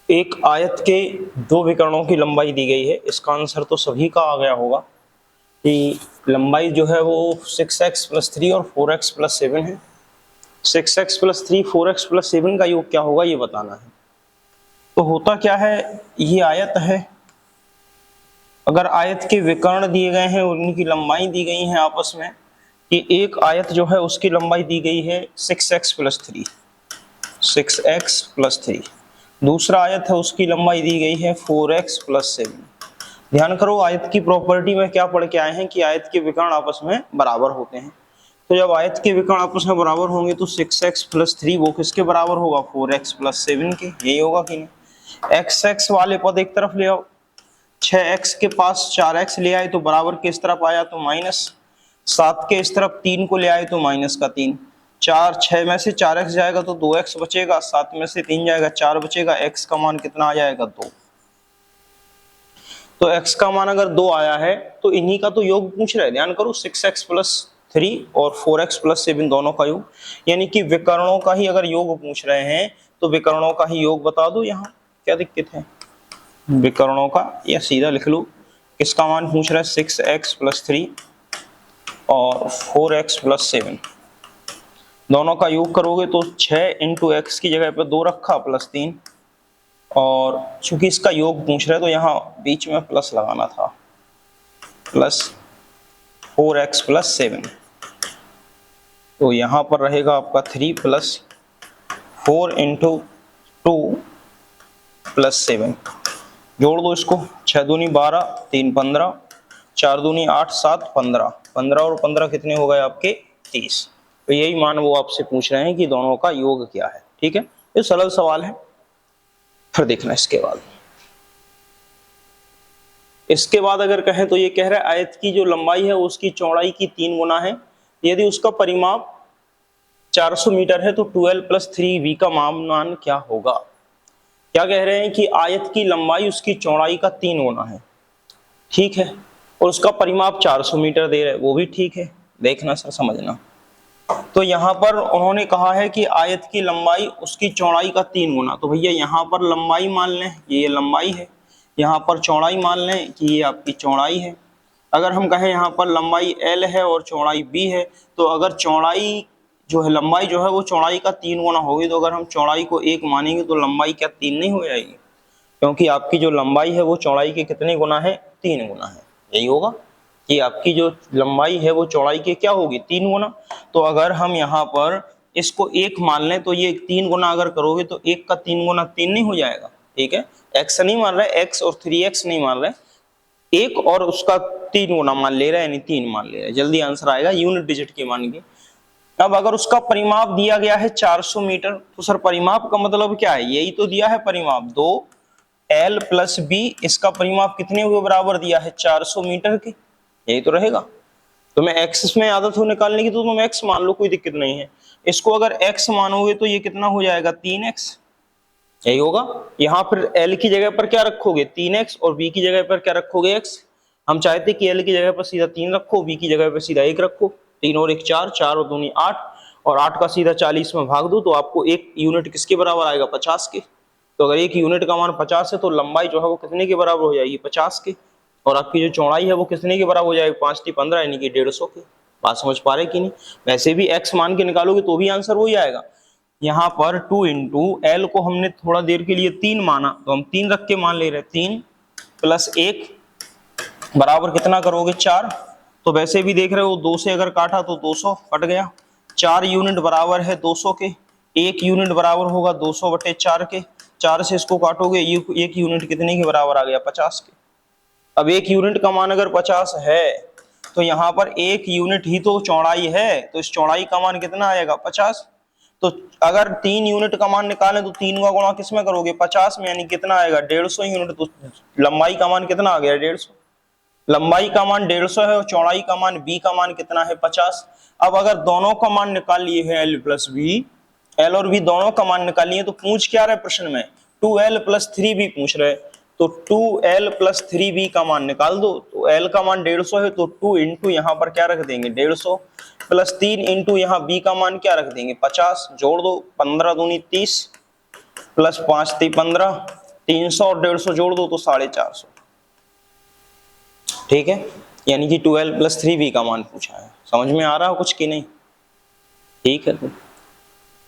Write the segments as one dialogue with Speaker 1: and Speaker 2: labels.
Speaker 1: एक आयत के दो विकर्णों की लंबाई दी गई है। इसका आंसर तो सभी का आ गया होगा कि लंबाई जो है वो 6x + 3 और 4x + 7 है। 6x + 3 4x + 7 का योग क्या होगा ये बताना है। तो होता क्या है, ये आयत है। अगर आयत के विकर्ण दिए गए हैं, उनकी लंबाई दी गई है आपस में, कि एक आयत जो है उसकी लंबाई दी गई है 6x + 3, 6x + 3। दूसरा आयत है उसकी लंबाई दी गई है 4x + 7। ध्यान करो, आयत की प्रॉपर्टी में क्या पढ़ के आए हैं कि आयत के विकर्ण आपस में बराबर होते हैं। तो जब आयत के विकर्ण आपस में बराबर होंगे तो 6x + 3 वो किसके बराबर होगा, 4x + 7 के। यही होगा कि नहीं। x वाले पद एक तरफ ले आओ, 6x के पास 4x ले आए तो बराबर किस तरफ आया, तो माइनस। 7 के इस तरफ 3 को ले आए तो -3। 6 में से 4x जाएगा तो 2x बचेगा, 7 में से 3 जाएगा 4 बचेगा, x का मान कितना आ जाएगा, 2। तो x का मान अगर 2 आया है तो इन्हीं का तो योग पूछ रहे हैं। ध्यान करो, 6x + 3 और 4x + 7 दोनों का योग, यानी कि विकर्णों का ही अगर योग पूछ रहे हैं तो विकर्णों का ही योग बता दो। यहाँ क्या दिक्कत है, विकर्णों का, या सीधा लिख लो। किसका मान पूछ रहा है, 6x + 3 और 4x + 7 दोनों का योग करोगे तो 6 × x की जगह पे 2 रखा +3, और चूंकि इसका योग पूछ रहे हैं तो यहाँ बीच में प्लस लगाना था, +4x + 7। तो यहाँ पर रहेगा आपका 3 + 4 × 2 + 7। जोड़ दो इसको, 6 दूनी 12, 3 15, 4 दूनी 8, 7 15, 15 और 15 कितने हो गए आपके, 30। तो यही मान वो आपसे पूछ रहे हैं कि दोनों का योग क्या है। ठीक है, ये सरल सवाल है। फिर देखना इसके बाद अगर कहें तो ये कह रहा है आयत की जो लंबाई है उसकी चौड़ाई की 3 गुना है। यदि उसका परिमाप 400 मीटर है तो 12 + 3v का मान क्या होगा। क्या कह रहे हैं कि आयत की लंबाई उसकी चौड़ाई का 3 गुना है, ठीक है, और उसका परिमाप 400 मीटर दे रहे हैं, वो भी ठीक है। देखना सर, समझना। तो यहाँ पर उन्होंने कहा है कि आयत की लंबाई उसकी चौड़ाई का 3 गुना। तो भैया यहाँ पर लंबाई मान लें, ये लंबाई है, यहाँ पर चौड़ाई मान लें कि ये आपकी चौड़ाई है। अगर हम कहें यहाँ पर लंबाई L है और चौड़ाई B है, तो अगर चौड़ाई जो है, लंबाई जो है वो चौड़ाई का 3 गुना होगी, तो अगर हम चौड़ाई को 1 मानेंगे तो लंबाई क्या 3 नहीं हो जाएगी, क्योंकि आपकी जो लंबाई है वो चौड़ाई के कितने गुना है, 3 गुना है। यही होगा कि आपकी जो लंबाई है वो चौड़ाई के क्या होगी, 3 गुना। तो अगर हम यहाँ पर इसको 1 मान लें तो ये 3 गुना अगर करोगे तो 1 का 3 गुना 3 नहीं हो जाएगा। ठीक है, x नहीं मान रहे, x और 3x नहीं मान रहे, 1 और उसका 3 गुना मान ले रहे हैं, यानी 3 मान ले रहे हैं। जल्दी आंसर आएगा यूनिट डिजिट के मान के। अब अगर उसका परिमाप दिया गया है 400 मीटर, तो सर परिमाप का मतलब क्या है, यही तो दिया है परिमाप, 2L + B, इसका परिमाप कितने के बराबर दिया है, 400 मीटर के, यही तो रहेगा। तो मैं x में आदत हो निकालने की तो तुम x मान लो, कोई दिक्कत नहीं है। इसको अगर x मानोगे तो ये कितना हो जाएगा, 3x, यही होगा। यहाँ फिर L की जगह पर क्या रखोगे, 3x, और B की जगह पर क्या रखोगे, x। हम चाहते कि L की जगह पर सीधा 3 रखो, B की जगह पर सीधा 1 रखो। 3 और 1 4, 4 और 2 8, और 8 का सीधा 40 में भाग दो तो आपको 1 यूनिट किसके बराबर आएगा, 50 के। तो अगर 1 यूनिट का मान 50 है तो लंबाई जो है वो कितने के बराबर हो जाएगी, 50 के। और आपकी जो चौड़ाई है वो कितने के बराबर हो जाएगी, 5 × 15 यानी कि 150 के। बात समझ पा रहे कि नहीं। वैसे भी x मान के निकालोगे तो भी आंसर वही आएगा। यहाँ पर 2 × L को हमने थोड़ा देर के लिए 3 माना, तो हम 3 रख के मान ले रहे, 3 + 1 बराबर कितना करोगे, 4। तो वैसे भी देख रहे हो 2 से अगर काटा तो 200 कट गया। 4 यूनिट बराबर है 200 के, 1 यूनिट बराबर होगा 200/4 के। 4 से इसको काटोगे, 1 यूनिट कितने के बराबर आ गया, 50 के। अब 1 यूनिट का मान अगर 50 है तो यहाँ पर 1 यूनिट ही तो चौड़ाई है, तो इस चौड़ाई का मान कितना आएगा, 50। तो अगर 3 यूनिट का मान निकालें तो 3 का गुणा किस में करोगे, 50 में, यानी कितना आएगा, 150 यूनिट। तो लंबाई का मान कितना आ गया, 150। लंबाई का मान 150 है और चौड़ाई का मान B का मान कितना है, 50। अब अगर दोनों का मान निकाल लिए है L + B, L और B दोनों का मान निकालिए, तो पूछ क्या रहे प्रश्न में, 2L + 3B पूछ रहे। तो 2L + 3B का मान निकाल दो। तो L का मान 150 है तो 2 × यहाँ पर क्या रख देंगे, 150, + 3 × यहाँ B का मान क्या रख देंगे, 50। जोड़ दो, 15 दूनी 30, + 5 × 3 15, 300 और 150 जोड़ दो तो 450, ठीक है। यानी कि 12 + 3v का मान पूछा है। समझ में आ रहा है कुछ कि नहीं? ठीक है, तो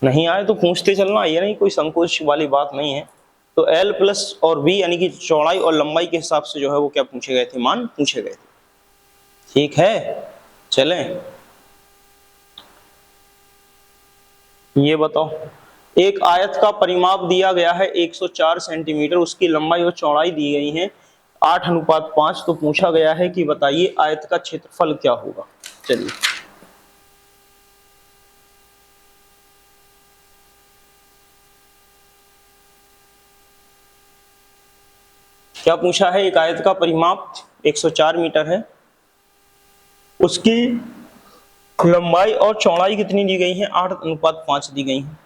Speaker 1: नहीं आए तो पूछते चलना, ये नहीं कोई संकोच वाली बात नहीं है। तो l प्लस और v यानी कि चौड़ाई और लंबाई के हिसाब से जो है वो क्या पूछे गए थे, मान पूछे गए थे। ठीक है, चलें। ये बताओ, एक आयत का परिमाप दिया गया है 104 सेंटीमीटर, उसकी लंबाई और चौड़ाई दी गई है 8:5। तो पूछा गया है कि बताइए आयत का क्षेत्रफल क्या होगा। चलिए, क्या पूछा है? एक आयत का परिमाप 104 मीटर है, उसकी लंबाई और चौड़ाई कितनी दी गई है? 8:5 दी गई है।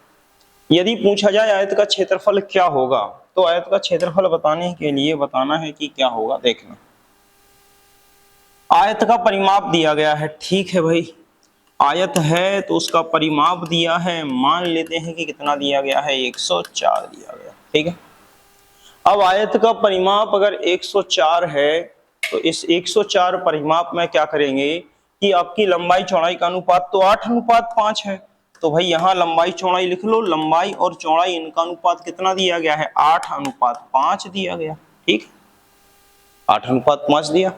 Speaker 1: यदि पूछा जाए आयत का क्षेत्रफल क्या होगा, तो आयत का क्षेत्रफल बताने के लिए बताना है कि क्या होगा। देखना, आयत का परिमाप दिया गया है, ठीक है भाई, आयत है तो उसका परिमाप दिया है, मान लेते हैं कि कितना दिया गया है, 104 दिया गया, ठीक है। अब आयत का परिमाप अगर 104 है तो इस 104 परिमाप में क्या करेंगे कि आपकी लंबाई चौड़ाई का अनुपात तो 8:5 है। तो भाई यहां लंबाई चौड़ाई लिख लो, लंबाई और चौड़ाई इनका अनुपात कितना दिया गया है? 8:5 दिया गया, ठीक, 8:5 दिया।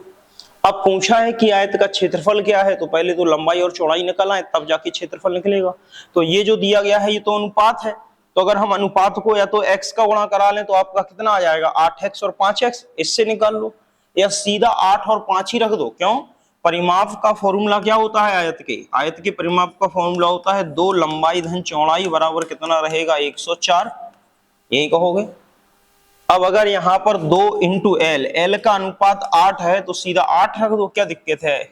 Speaker 1: अब पूछा है कि आयत का क्षेत्रफल क्या है, तो पहले तो लंबाई और चौड़ाई निकल आए तब जाके क्षेत्रफल निकलेगा। तो ये जो दिया गया है ये तो अनुपात है, तो अगर हम अनुपात को या तो x का गुणा करा लें तो आपका कितना आ जाएगा? 8x और 5x, इससे निकाल लो, या सीधा 8 और 5 ही रख दो। क्यों? परिमाप का फॉर्मूला क्या होता है? आयत के परिमाप का फॉर्मूला होता है 2 लंबाई धन चौड़ाई बराबर कितना रहेगा? 104, यही कहोगे। अब अगर यहाँ पर 2 इंटू एल का अनुपात 8 है तो सीधा 8 रख दो, क्या दिक्कत है?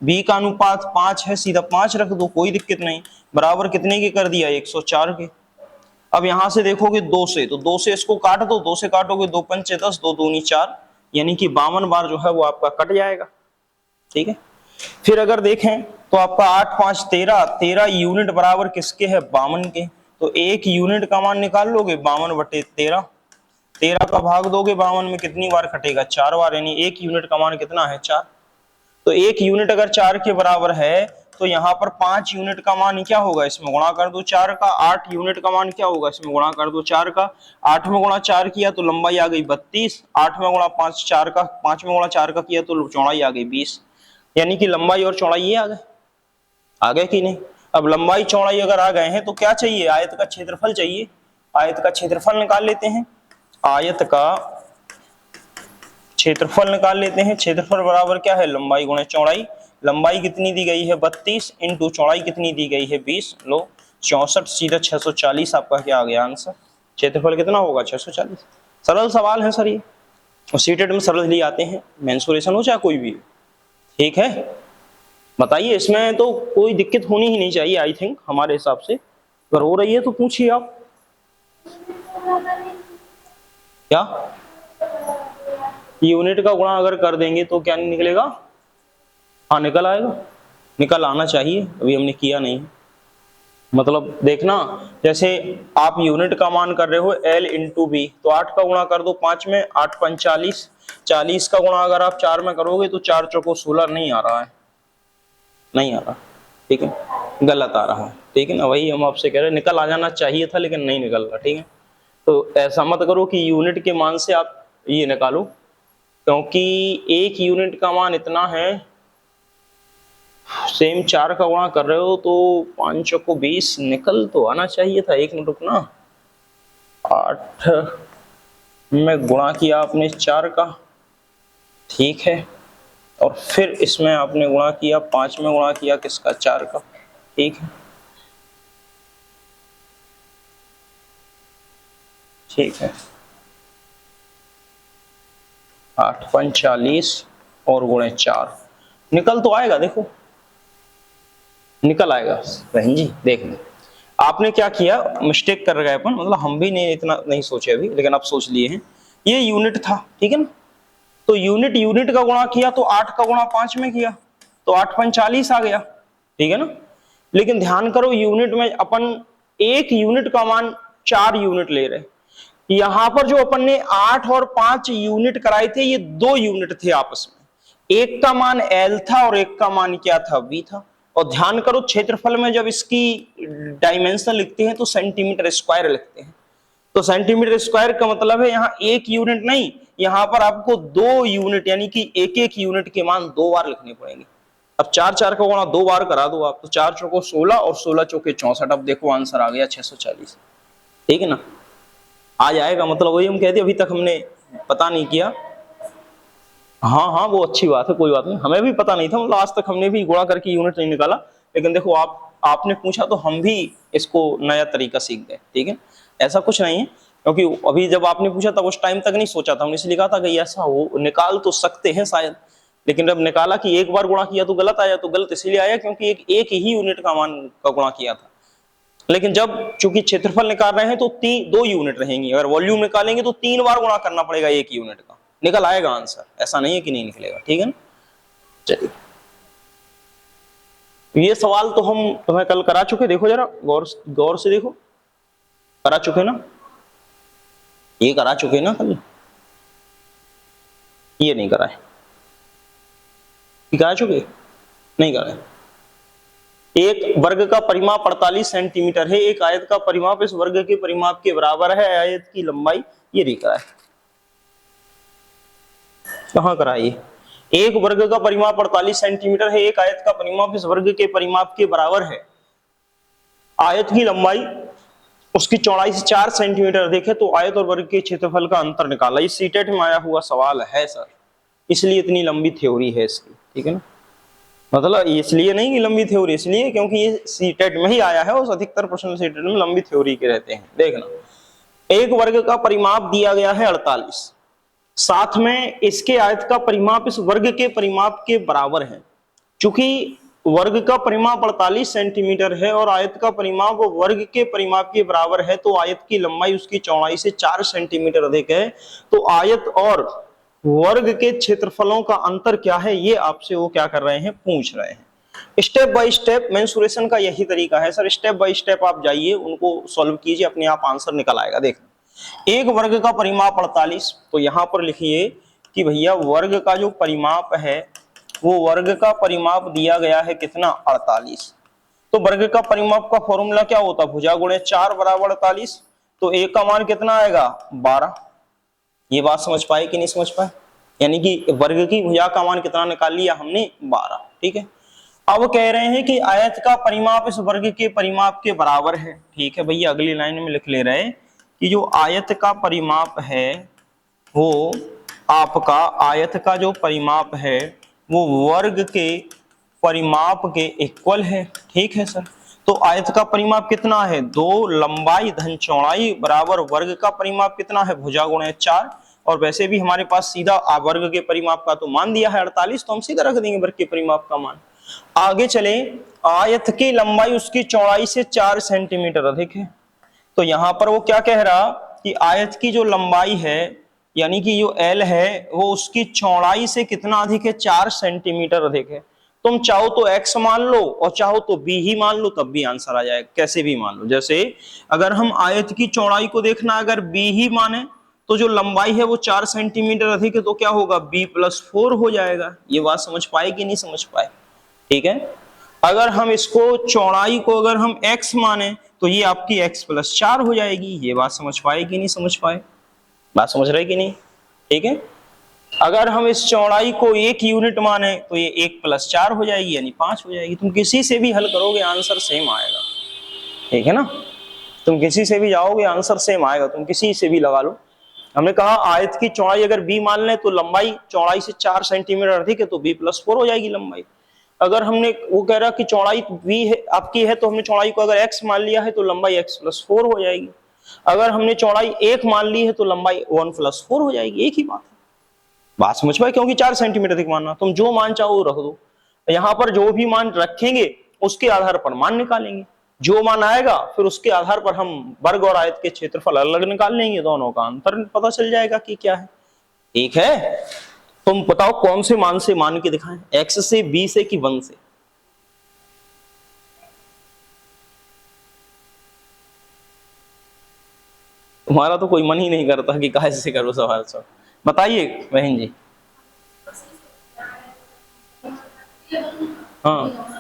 Speaker 1: बी का अनुपात 5 है, सीधा 5 रख दो, कोई दिक्कत नहीं। बराबर कितने के कर दिया? 104 के। अब यहां से देखोगे 2 से, तो 2 से इसको काट दो, 2 से काटोगे 2 पंचे 10, 2 दूनी 4, यानी कि 52 बार जो है वो आपका कट जाएगा, ठीक है। फिर अगर देखें तो आपका 8 5 13, 13 यूनिट बराबर किसके है? 52 के। तो 1 यूनिट का मान निकाल लोगे 52/13, 13 का भाग दोगे 52 में, कितनी बार कटेगा? 4 बार, यानी 1 यूनिट का मान कितना है? 4। तो 1 यूनिट अगर 4 के बराबर है तो यहाँ पर 5 यूनिट का मान क्या होगा? इसमें गुणा कर दो 4 का। 8 यूनिट का मान क्या होगा? इसमें गुणा कर दो 4 का। 8 में गुणा 4 किया तो लंबाई आ गई 32, 8 में गुणा 5 4 का, 5 में गुणा 4 का किया तो चौड़ाई आ गई 20, यानी कि लंबाई और चौड़ाई ये आ गए कि नहीं? अब लंबाई चौड़ाई अगर आ गए हैं तो क्या चाहिए? आयत का क्षेत्रफल चाहिए। आयत का क्षेत्रफल निकाल लेते हैं। आयत का क्षेत्रफल निकाल लेते हैं। क्षेत्रफल बराबर क्या है? लंबाई गुणे चौड़ाई। लंबाई कितनी दी गई है? 32 इंटू चौड़ाई कितनी दी गई है? 20। लो 64, सीधा 640 आपका क्या आ गया आंसर? क्षेत्रफल कितना होगा? 640। सरल सवाल है सर ये, और सीटेट में सरल ही आते हैं, मेंसुरेशन हो चाहे कोई भी, ठीक है। बताइए, इसमें तो कोई दिक्कत होनी ही नहीं चाहिए आई थिंक, हमारे हिसाब से। अगर हो रही है तो पूछिए आप। क्या यूनिट का गुणा अगर कर देंगे तो क्या नहीं निकलेगा? हाँ निकल आएगा, निकल आना चाहिए, अभी हमने किया नहीं। मतलब देखना, जैसे आप यूनिट का मान कर रहे हो L इंटू बी, तो 8 का गुणा कर दो 5 में, 8 5 40, 40 का गुणा अगर आप 4 में करोगे तो 4 चौको 16, नहीं आ रहा है, नहीं आ रहा, ठीक है, गलत आ रहा है, ठीक है ना। वही हम आपसे कह रहे हैं, निकल आ जाना चाहिए था लेकिन नहीं निकल रहा, ठीक है। तो ऐसा मत करो कि यूनिट के मान से आप ये निकालो, क्योंकि 1 यूनिट का मान इतना है, सेम 4 का गुणा कर रहे हो तो 5 चौको 20, निकल तो आना चाहिए था। 1 मिनट रुकना, 8 में गुणा किया आपने 4 का, ठीक है, और फिर इसमें आपने गुणा किया 5 में गुणा किया किसका? 4 का, ठीक है, ठीक है। 8 5 40 और गुणे 4, निकल तो आएगा, देखो निकल आएगा। बहन जी देख लो, आपने क्या किया, मिस्टेक कर गए अपन, मतलब हम भी नहीं इतना नहीं सोचे अभी, लेकिन आप सोच लिए हैं। ये यूनिट था, ठीक है ना, तो यूनिट का गुणा किया तो 8 का गुणा 5 में किया तो 8 5 40 आ गया, ठीक है ना। लेकिन ध्यान करो, यूनिट में अपन 1 यूनिट का मान 4 यूनिट ले रहे, यहां पर जो अपन ने 8 और 5 यूनिट कराए थे, ये 2 यूनिट थे आपस में। एक का मान L था और एक का मान क्या था, V था। और ध्यान करो, क्षेत्रफल में जब इसकी डायमेंशन लिखते हैं तो सेंटीमीटर स्क्वायर लिखते हैं। तो सेंटीमीटर स्क्वायर का मतलब है यहाँ एक यूनिट नहीं, यहाँ पर आपको 2 यूनिट, यानी कि एक एक यूनिट के मान 2 बार लिखने पड़ेंगे। अब 4 4 का गुणा 2 बार करा दो आप, तो 4 चौको 16 और 16 चौके 64। अब देखो आंसर आ गया 640। ठीक है ना, आ जाएगा। मतलब वही हम कहते अभी तक हमने पता नहीं किया। हाँ हाँ, वो अच्छी बात है, कोई बात नहीं, हमें भी पता नहीं था, मतलब आज तक हमने भी गुणा करके यूनिट नहीं निकाला। लेकिन देखो आपने पूछा तो हम भी इसको नया तरीका सीख गए। ठीक है, ऐसा कुछ नहीं है, क्योंकि अभी जब आपने पूछा तब उस टाइम तक नहीं सोचा था, हमने इसलिए कहा था कि ऐसा हो निकाल तो सकते हैं शायद। लेकिन जब निकाला कि एक बार गुणा किया तो गलत आया, तो गलत इसलिए आया क्योंकि एक ही यूनिट का मान का गुणा किया था। लेकिन जब चूंकि क्षेत्रफल निकाल रहे हैं तो 2 यूनिट रहेंगी, अगर वॉल्यूम निकालेंगे तो 3 बार गुणा करना पड़ेगा एक यूनिट का, निकल आएगा आंसर, ऐसा नहीं है कि नहीं निकलेगा। ठीक है ना, चलिए ये सवाल तो हम तुम्हें कल करा चुके, देखो जरा गौर से देखो, करा चुके ना, ये करा चुके ना कल, ये नहीं कराए, करा चुके नहीं कराए। एक वर्ग का परिमाप 48 सेंटीमीटर है, एक आयत का परिमाप इस वर्ग के परिमाप के बराबर है, आयत की लंबाई, ये नहीं कराए। कहां कराइए, एक वर्ग का परिमाप 48 सेंटीमीटर है, एक आयत का परिमाप इस वर्ग के परिमाप के बराबर है, आयत की लंबाई उसकी चौड़ाई से 4 सेंटीमीटर अधिक है, तो आयत और वर्ग के क्षेत्रफल का अंतर निकाला। ये सीटेट में आया हुआ सवाल है सर, इसलिए इतनी लंबी थ्योरी है इसकी। ठीक है ना, मतलब इसलिए नहीं कि लंबी थ्योरी, इसलिए क्योंकि ये सीटेट में ही आया है, और अधिकतर प्रश्न सीटेट में लंबी थ्योरी के रहते हैं। देखना, एक वर्ग का परिमाप दिया गया है 48, साथ में इसके आयत का परिमाप इस वर्ग के परिमाप के बराबर है। चूंकि वर्ग का परिमाप 48 सेंटीमीटर है और आयत का परिमाप वर्ग के परिमाप के बराबर है, तो आयत की लंबाई उसकी चौड़ाई से 4 सेंटीमीटर अधिक है, तो आयत और वर्ग के क्षेत्रफलों का अंतर क्या है, ये आपसे वो क्या कर रहे हैं, पूछ रहे हैं। स्टेप बाय स्टेप मेंसुरेशन का यही तरीका है सर, स्टेप बाय स्टेप आप जाइए, उनको सॉल्व कीजिए, अपने आप आंसर निकल आएगा। देखो, एक वर्ग का परिमाप 48, तो यहां पर लिखिए कि भैया वर्ग का जो परिमाप है, वो वर्ग का परिमाप दिया गया है कितना, 48। तो वर्ग का परिमाप का फॉर्मूला क्या होता, भुजा गुणे 4 बराबर 48, तो एक का मान कितना आएगा, 12। ये बात समझ पाए कि नहीं समझ पाए, यानी कि वर्ग की भुजा का मान कितना निकाल लिया हमने, 12। ठीक है, अब कह रहे हैं कि आयत का परिमाप इस वर्ग के परिमाप के बराबर है। ठीक है भैया, अगली लाइन में लिख ले रहे कि जो आयत का परिमाप है, वो आपका आयत का जो परिमाप है वो वर्ग के परिमाप के इक्वल है। ठीक है सर, तो आयत का परिमाप कितना है, 2 लंबाई धन चौड़ाई बराबर वर्ग का परिमाप कितना है, भुजा गुणे 4। और वैसे भी हमारे पास सीधा वर्ग के परिमाप का तो मान दिया है 48, तो हम सीधा रख देंगे वर्ग के परिमाप का मान। आगे चले, आयत की लंबाई उसकी चौड़ाई से 4 सेंटीमीटर अधिक है, तो यहां पर वो क्या कह रहा कि आयत की जो लंबाई है, यानी कि जो L है, वो उसकी चौड़ाई से कितना अधिक है, 4 सेंटीमीटर अधिक है। तुम चाहो तो x मान लो और चाहो तो b ही मान लो, तब भी आंसर आ जाएगा, कैसे भी मान लो। जैसे अगर हम आयत की चौड़ाई को देखना, अगर b ही माने तो जो लंबाई है वो 4 सेंटीमीटर अधिक है, तो क्या होगा, b+4 हो जाएगा। ये बात समझ पाए कि नहीं समझ पाए। ठीक है, अगर हम इसको चौड़ाई को अगर हम x माने तो ये आपकी x+4 हो जाएगी। ये बात समझ पाए कि नहीं समझ पाए, बात समझ रहे कि नहीं। ठीक है, अगर हम इस चौड़ाई को 1 यूनिट माने तो ये 1+4 हो जाएगी, यानी 5 हो जाएगी। तुम किसी से भी हल करोगे आंसर सेम आएगा। ठीक है ना, तुम किसी से भी जाओगे आंसर सेम आएगा, तुम किसी से भी लगा लो। हमने कहा आयत की चौड़ाई अगर b मान लें तो लंबाई चौड़ाई से 4 सेंटीमीटर अधिक है, तो b+4 हो जाएगी लंबाई। अगर हमने वो कह रहा कि चौड़ाई b है आपकी है, तो हमने चौड़ाई को अगर x मान लिया है तो लंबाई x+4 हो जाएगी। अगर हमने चौड़ाई 1 मान ली है तो लंबाई 1+4 हो जाएगी। एक ही बात है, बात समझ पाए, क्योंकि 4 सेंटीमीटर अधिक मानना, तुम जो मान चाहो रख दो। यहां पर जो भी मान रखेंगे उसके आधार पर मान निकालेंगे, जो मान आएगा फिर उसके आधार पर हम वर्ग और आयत के क्षेत्रफल अलग निकाल लेंगे, दोनों का अंतर पता चल जाएगा कि क्या है। ठीक है, तुम बताओ कौन से मान से मान के दिखाएं, x से, b से कि 1 से। तुम्हारा तो कोई मन ही नहीं करता कि काहे से करो सवाल सब। बताइए बहन जी। हाँ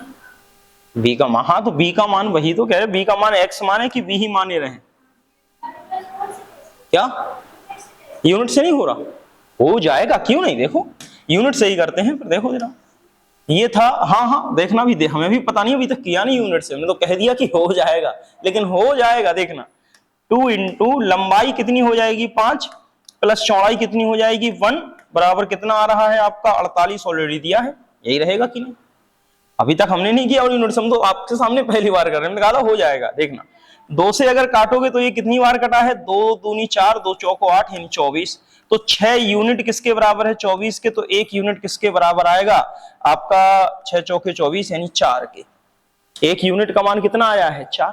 Speaker 1: बी का मान, हाँ तो बी का मान वही तो कह रहे, बी का मान एक्स मान है कि बी ही माने रहे? क्या यूनिट से नहीं हो रहा? हो जाएगा, क्यों नहीं, देखो यूनिट से ही करते हैं, पर देखो जरा ये था। हाँ हाँ देखना भी दे, हमें भी पता नहीं, अभी तक किया नहीं यूनिट से, हमने तो कह दिया कि हो जाएगा, लेकिन हो जाएगा देखना। 2 इंटू लंबाई कितनी हो जाएगी 5 प्लस चौड़ाई कितनी हो जाएगी 1 बराबर कितना आ रहा है आपका 48, ऑलरेडी दिया है, यही रहेगा कि नहीं? अभी तक हमने नहीं किया और यूनिट, हम तो आपके सामने पहली बार कर रहे हैं, निकाला हो जाएगा देखना। 2 से अगर काटोगे तो ये कितनी बार कटा है, 2 दूनी 4, 2 चौको 8 यानी 24। तो 6 यूनिट किसके बराबर है 24 के, तो 1 यूनिट किसके बराबर आएगा आपका 6 चौके 24 यानी 4 के। 1 यूनिट का मान कितना आया है 4,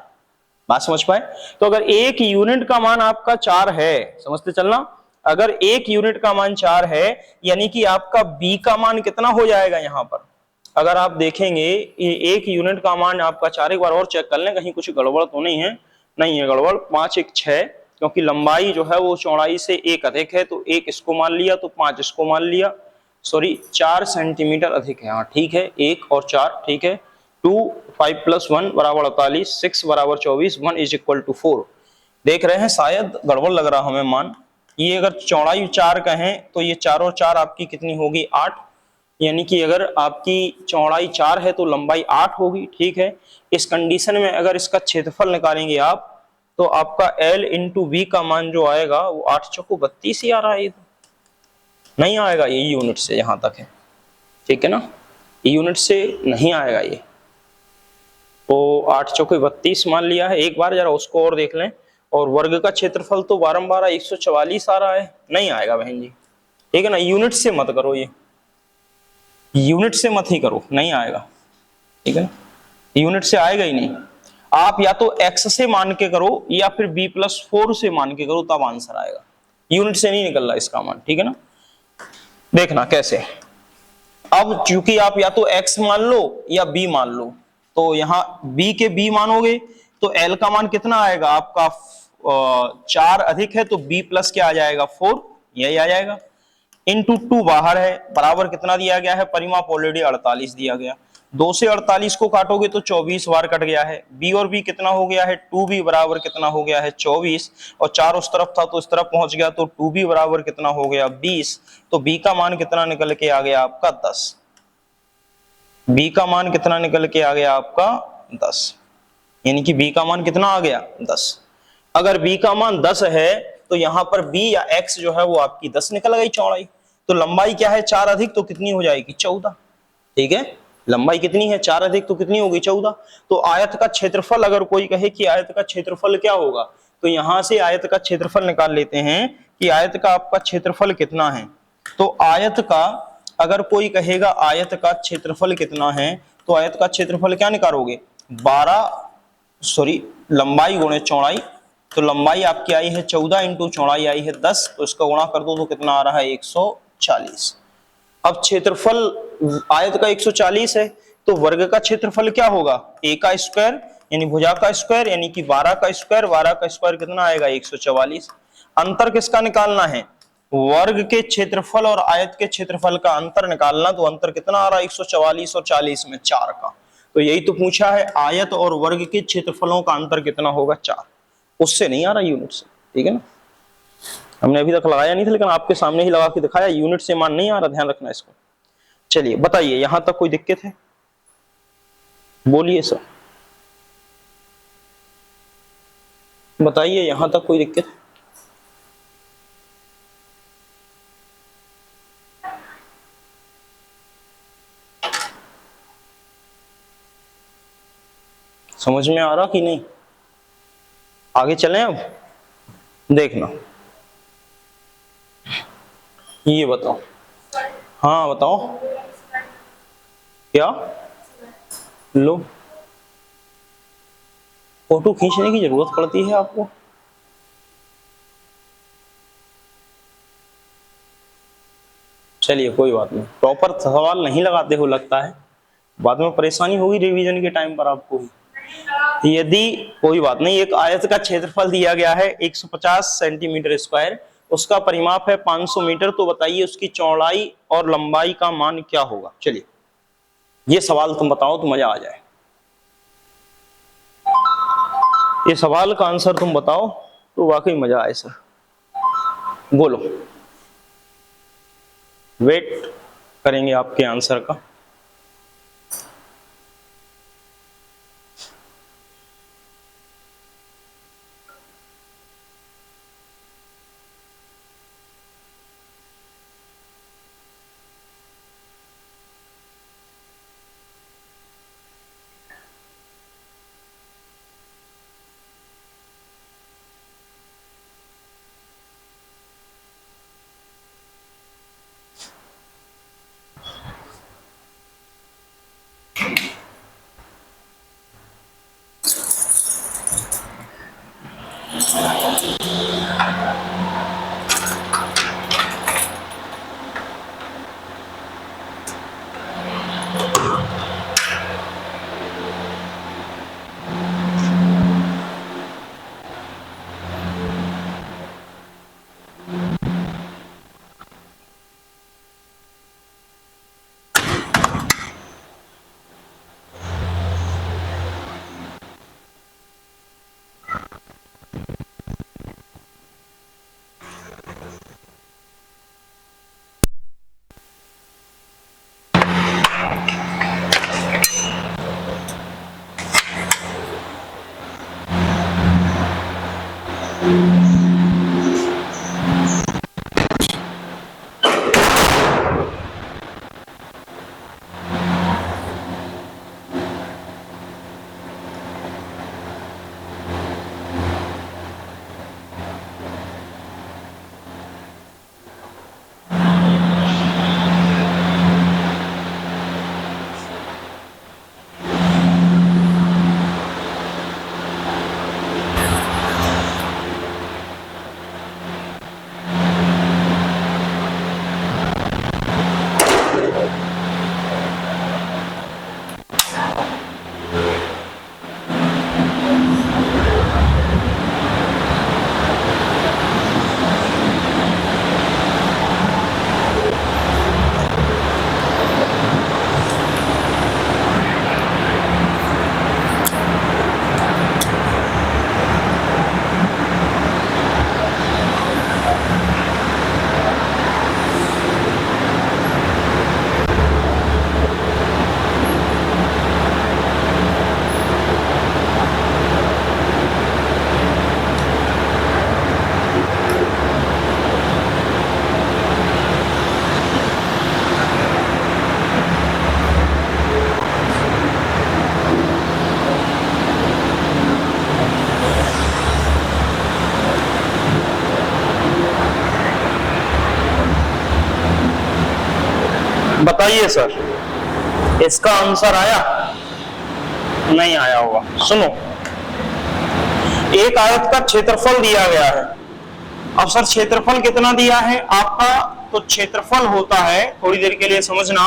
Speaker 1: बात समझ पाए? तो अगर 1 यूनिट का मान आपका 4 है, समझते चलना, अगर 1 यूनिट का मान 4 है यानी कि आपका बी का मान कितना हो जाएगा यहां पर, अगर आप देखेंगे 1 यूनिट का मान आपका 4, एक बार और चेक कर लें कहीं कुछ गड़बड़ तो नहीं है, नहीं है गड़बड़। 5 1 6, क्योंकि लंबाई जो है वो चौड़ाई से 1 अधिक है, तो 1 इसको मान लिया तो 5 इसको मान लिया, सॉरी 4 सेंटीमीटर अधिक है, हाँ ठीक है, 1 और 4 ठीक है। 2 5 प्लस 1 बराबर 48, 6 बराबर 24, 1 इज इक्वल टू 4। देख रहे हैं शायद गड़बड़ लग रहा हमें मान, ये अगर चौड़ाई 4 कहें तो ये 4 और 4 आपकी कितनी होगी 8, यानी कि अगर आपकी चौड़ाई 4 है तो लंबाई 8 होगी, ठीक है। इस कंडीशन में अगर इसका क्षेत्रफल निकालेंगे आप, तो आपका L इंटू वी का मान जो आएगा वो 8 चौको 32 ही आ रहा है, नहीं आएगा ये यूनिट से, यहां तक है, ठीक है ना, यूनिट से नहीं आएगा ये। तो 8 चौके 32 मान लिया है, एक बार जरा उसको और देख लें। और वर्ग का क्षेत्रफल तो 12 144 आ रहा है, नहीं आएगा बहन जी, ठीक है ना, यूनिट से मत करो, ये यूनिट से मत ही करो, नहीं आएगा, ठीक है ना, यूनिट से आएगा ही नहीं। आप या तो x से मान के करो या फिर b+4 से मान के करो, तब आंसर आएगा, यूनिट से नहीं निकल रहा इसका मान, ठीक है ना। देखना कैसे, अब चूंकि आप या तो x मान लो या b मान लो, तो यहाँ b के b मानोगे तो l का मान कितना आएगा आपका 4 अधिक है, तो b प्लस क्या आ जाएगा 4, यही आ जाएगा। इंटू 2 बाहर है, बराबर कितना दिया गया है, परिमाप ऑलरेडी 48 दिया गया। 2 से 48 को काटोगे तो 24 बार कट गया है, b और b कितना हो गया है 2b बराबर कितना हो गया है 24, और 4 उस तरफ था तो इस तरफ पहुंच गया, तो 2b बराबर कितना हो गया 20। तो b का मान कितना निकल के आ गया आपका 10, b का मान कितना निकल के आ गया आपका 10, यानी कि b का मान कितना आ गया 10। अगर b का मान 10 है तो यहां पर b या x जो है वो आपकी 10 निकल गई चौड़ाई, तो लंबाई क्या है 4 अधिक तो कितनी हो जाएगी 14, ठीक है, लंबाई कितनी है 4 अधिक तो कितनी होगी 14। तो आयत का क्षेत्रफल, अगर कोई कहे कि आयत का क्षेत्रफल क्या होगा, तो यहां से आयत का क्षेत्रफल निकाल लेते हैं कि आयत का आपका क्षेत्रफल कितना है। तो आयत का, अगर कोई कहेगा आयत का क्षेत्रफल कितना है, तो आयत का क्षेत्रफल क्या निकालोगे 12 लंबाई गुणे चौड़ाई, तो लंबाई आपकी आई है 14 इंटू चौड़ाई आई है 10, तो इसका गुणा कर दो तो कितना आ रहा है 140। अब क्षेत्रफल आयत का 140 है, तो वर्ग का क्षेत्रफल क्या होगा a का स्क्वायर यानी भुजा का स्क्वायर, यानी कि 12 का स्क्वायर, 12 का स्क्वायर कितना आएगा 144। अंतर किसका निकालना है, वर्ग के क्षेत्रफल और आयत के क्षेत्रफल का अंतर निकालना, तो अंतर कितना आ रहा है 144 और 40 में 4 का, तो यही तो पूछा है, आयत और वर्ग के क्षेत्रफलों का अंतर कितना होगा 4, उससे नहीं आ रहा यूनिट से, ठीक है ना। हमने अभी तक लगाया नहीं था, लेकिन आपके सामने ही लगा के दिखाया, यूनिट से मान नहीं आ रहा, ध्यान रखना इसको। चलिए बताइए यहां तक कोई दिक्कत है, बोलिए सर, बताइए यहां तक कोई दिक्कत है? समझ में आ रहा कि नहीं, आगे चलें अब, देखना ये बताओ, हाँ बताओ क्या, लो फोटो खींचने की जरूरत पड़ती है आपको, चलिए कोई बात नहीं, प्रॉपर सवाल नहीं लगाते हो लगता है, बाद में परेशानी होगी रिवीजन के टाइम पर आपको ही। यदि कोई बात नहीं, एक आयत का क्षेत्रफल दिया गया है 150 सेंटीमीटर स्क्वायर, उसका परिमाप है 500 मीटर, तो बताइए उसकी चौड़ाई और लंबाई का मान क्या होगा। चलिए ये सवाल तुम बताओ तो मजा आ जाए। ये सवाल का आंसर तुम बताओ तो वाकई मजा आए सर। बोलो, वेट करेंगे आपके आंसर का। बताइए सर, इसका आंसर आया? नहीं आया होगा। सुनो, एक आयत का क्षेत्रफल दिया गया है। अब सर क्षेत्रफल कितना दिया है आपका? तो क्षेत्रफल होता है, थोड़ी देर के लिए समझना,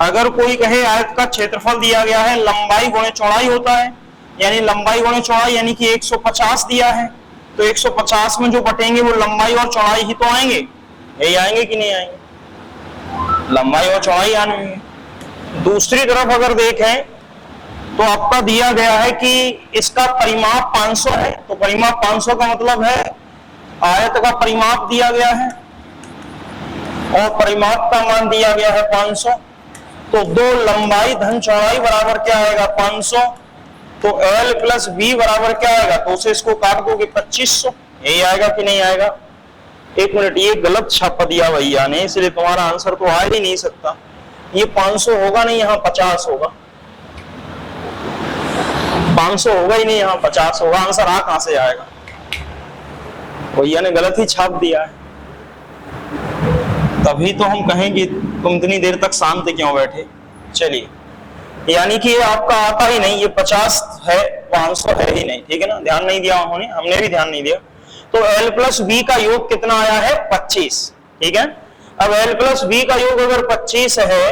Speaker 1: अगर कोई कहे आयत का क्षेत्रफल दिया गया है लंबाई गुणे चौड़ाई होता है, यानी लंबाई गुणे चौड़ाई यानी कि 150 दिया है, तो 150 में जो बटेंगे वो लंबाई और चौड़ाई ही तो आएंगे। यही आएंगे कि नहीं आएंगे? लंबाई और चौड़ाई आने। दूसरी तरफ अगर देखें तो आपका दिया गया है कि इसका परिमाप 500 है, तो परिमाप 500 का मतलब है आयत का परिमाप दिया गया है और परिमाप का मान दिया गया है 500, तो दो लंबाई धन चौड़ाई बराबर क्या आएगा? 500, तो L प्लस B बराबर क्या आएगा? तो उसे इसको काट दोगे 2500। यही आएगा कि नहीं आएगा? एक मिनट, ये गलत छापा दिया भैया ने, इसलिए तुम्हारा आंसर तो आ ही नहीं सकता। ये 500 होगा नहीं, यहाँ 50 होगा। 500 होगा ही नहीं, यहाँ 50 होगा। आंसर आ कहां से आएगा? भैया ने गलत ही छाप दिया है। तभी तो हम कहेंगे तुम इतनी देर तक शांत क्यों बैठे। चलिए, यानी कि ये आपका आता ही नहीं, ये 50 है, 500 है ही नहीं। ठीक है ना, ध्यान नहीं दिया उन्होंने, हमने भी ध्यान नहीं दिया। तो L प्लस B का योग कितना आया है? 25। ठीक है, अब L प्लस B का योग अगर 25 है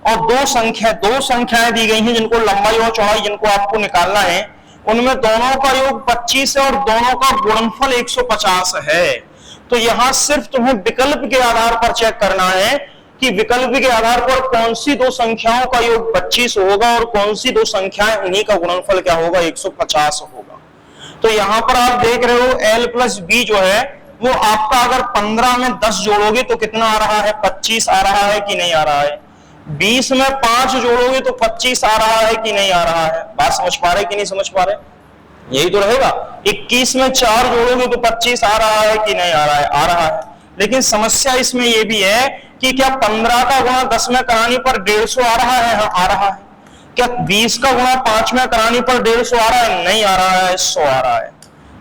Speaker 1: और दो संख्याएं दी गई हैं जिनको लंबाई और चौड़ाई जिनको आपको निकालना है, उनमें दोनों का योग 25 है और दोनों का गुणनफल 150 है। तो यहां सिर्फ तुम्हें विकल्प के आधार पर चेक करना है कि विकल्प के आधार पर कौन सी दो संख्याओं का योग 25 होगा और कौन सी दो संख्याएं उन्हीं का गुणनफल क्या होगा, 150 होगा। तो यहां पर आप देख रहे हो l प्लस बी जो है वो आपका अगर 15 में 10 जोड़ोगे तो कितना आ रहा है, 25 आ रहा है कि नहीं आ रहा है। 20 में 5 जोड़ोगे तो 25 आ रहा है कि नहीं आ रहा है। बात समझ पा रहे कि नहीं समझ पा रहे, यही तो रहेगा। 21 में 4 जोड़ोगे तो 25 आ रहा है कि नहीं आ रहा है, आ रहा है। लेकिन समस्या इसमें यह भी है कि क्या 15 का गुणा 10 में कराने पर 150 आ रहा है, हाँ आ रहा है। क्या 20 का गुणा 5 में कराने पर 150 आ रहा है, नहीं आ रहा है, 100 आ रहा है।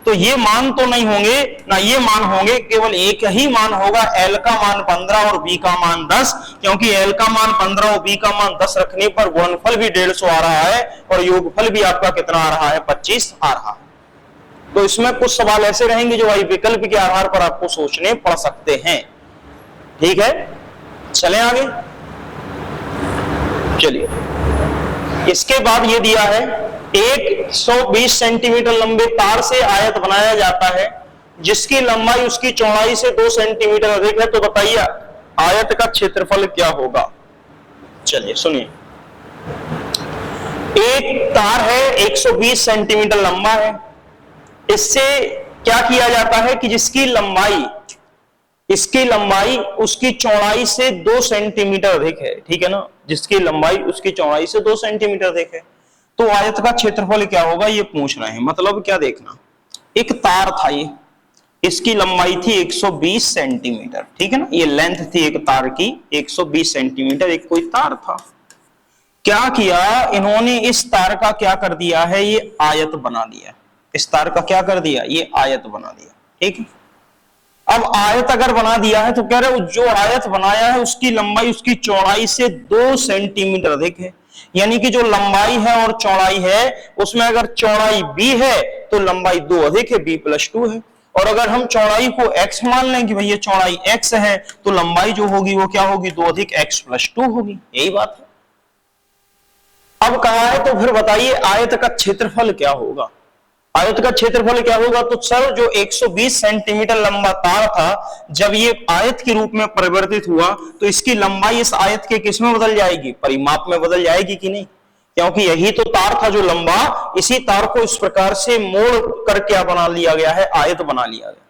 Speaker 1: तो ये मान तो नहीं होंगे ना, ये मान होंगे, केवल एक ही मान होगा, L का मान 15 और B का मान 10, क्योंकि L का मान 15 और B का मान 10 रखने पर गुणनफल भी 150 आ रहा है और योगफल भी आपका कितना आ रहा है, 25 आ रहा है। तो इसमें कुछ सवाल ऐसे रहेंगे जो भाई विकल्प के आधार पर आपको सोचने पड़ सकते हैं। ठीक है, चलें आगे। चलिए, इसके बाद ये दिया है 120 सेंटीमीटर लंबे तार से आयत बनाया जाता है जिसकी लंबाई उसकी चौड़ाई से 2 सेंटीमीटर अधिक है। तो बताइए आयत का क्षेत्रफल क्या होगा। चलिए सुनिए, एक तार है 120 सेंटीमीटर लंबा है। इससे क्या किया जाता है कि जिसकी लंबाई, इसकी लंबाई उसकी चौड़ाई से 2 सेंटीमीटर अधिक है, ठीक है ना, जिसकी लंबाई उसकी चौड़ाई से 2 सेंटीमीटर अधिक है। तो आयत का क्षेत्रफल क्या होगा ये पूछ रहे हैं। मतलब क्या देखना, एक तार था ये, इसकी लंबाई थी 120 सेंटीमीटर, ठीक है ना, ये लेंथ थी एक तार की 120 सेंटीमीटर, एक कोई तार था। क्या किया इन्होंने, इस तार का क्या कर दिया है, ये आयत बना दिया। इस तार का क्या कर दिया, ये आयत बना दिया, ठीक है। अब आयत अगर बना दिया है तो कह रहे जो आयत बनाया है उसकी लंबाई उसकी चौड़ाई से 2 सेंटीमीटर अधिक है। यानी कि जो लंबाई है और चौड़ाई है उसमें अगर चौड़ाई b है तो लंबाई 2 अधिक है, b प्लस 2 है। और अगर हम चौड़ाई को x मान लें कि भाई ये चौड़ाई x है तो लंबाई जो होगी वो क्या होगी, 2 अधिक x प्लस 2 होगी। यही बात है। अब कहा है तो फिर बताइए आयत का क्षेत्रफल क्या होगा। आयत का क्षेत्रफल क्या होगा, तो सर जो 120 सेंटीमीटर लंबा तार था जब ये आयत के रूप में परिवर्तित हुआ तो इसकी लंबाई इस आयत के किस में बदल जाएगी, परिमाप में बदल जाएगी कि नहीं, क्योंकि यही तो तार था जो लंबा, इसी तार को इस प्रकार से मोड़ करके बना लिया गया है, आयत बना लिया गया।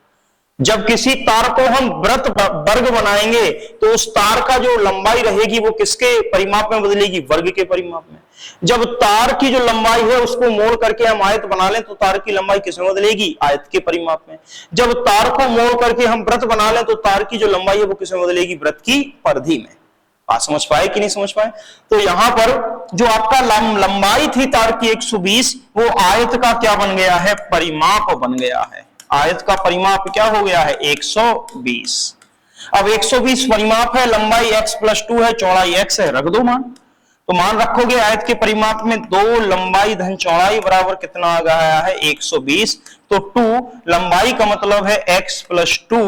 Speaker 1: जब किसी तार को हम वृत्त वर्ग बनाएंगे तो उस तार का जो लंबाई रहेगी वो किसके परिमाप में बदलेगी, वर्ग के परिमाप में। जब तार की जो लंबाई है उसको मोड़ करके हम आयत बना लें तो तार की लंबाई किसमें बदलेगी, आयत के परिमाप में। जब तार को मोड़ करके हम वृत्त बना लें तो तार की जो लंबाई है वो किसमें बदलेगी, वृत्त की परिधि में। बात समझ पाए कि नहीं समझ पाए। तो यहां पर जो आपका लंबाई थी तार की 120 वो आयत का क्या बन गया है, परिमाप बन गया है। आयत का परिमाप क्या हो गया है, 120। अब 120 परिमाप है, लंबाई x प्लस 2 है, चौड़ाई x है, रख दो मान। तो मान रखोगे आयत के परिमाप में 2 लंबाई धन चौड़ाई बराबर कितना आ गया है, 120। तो 2 लंबाई का मतलब है x प्लस 2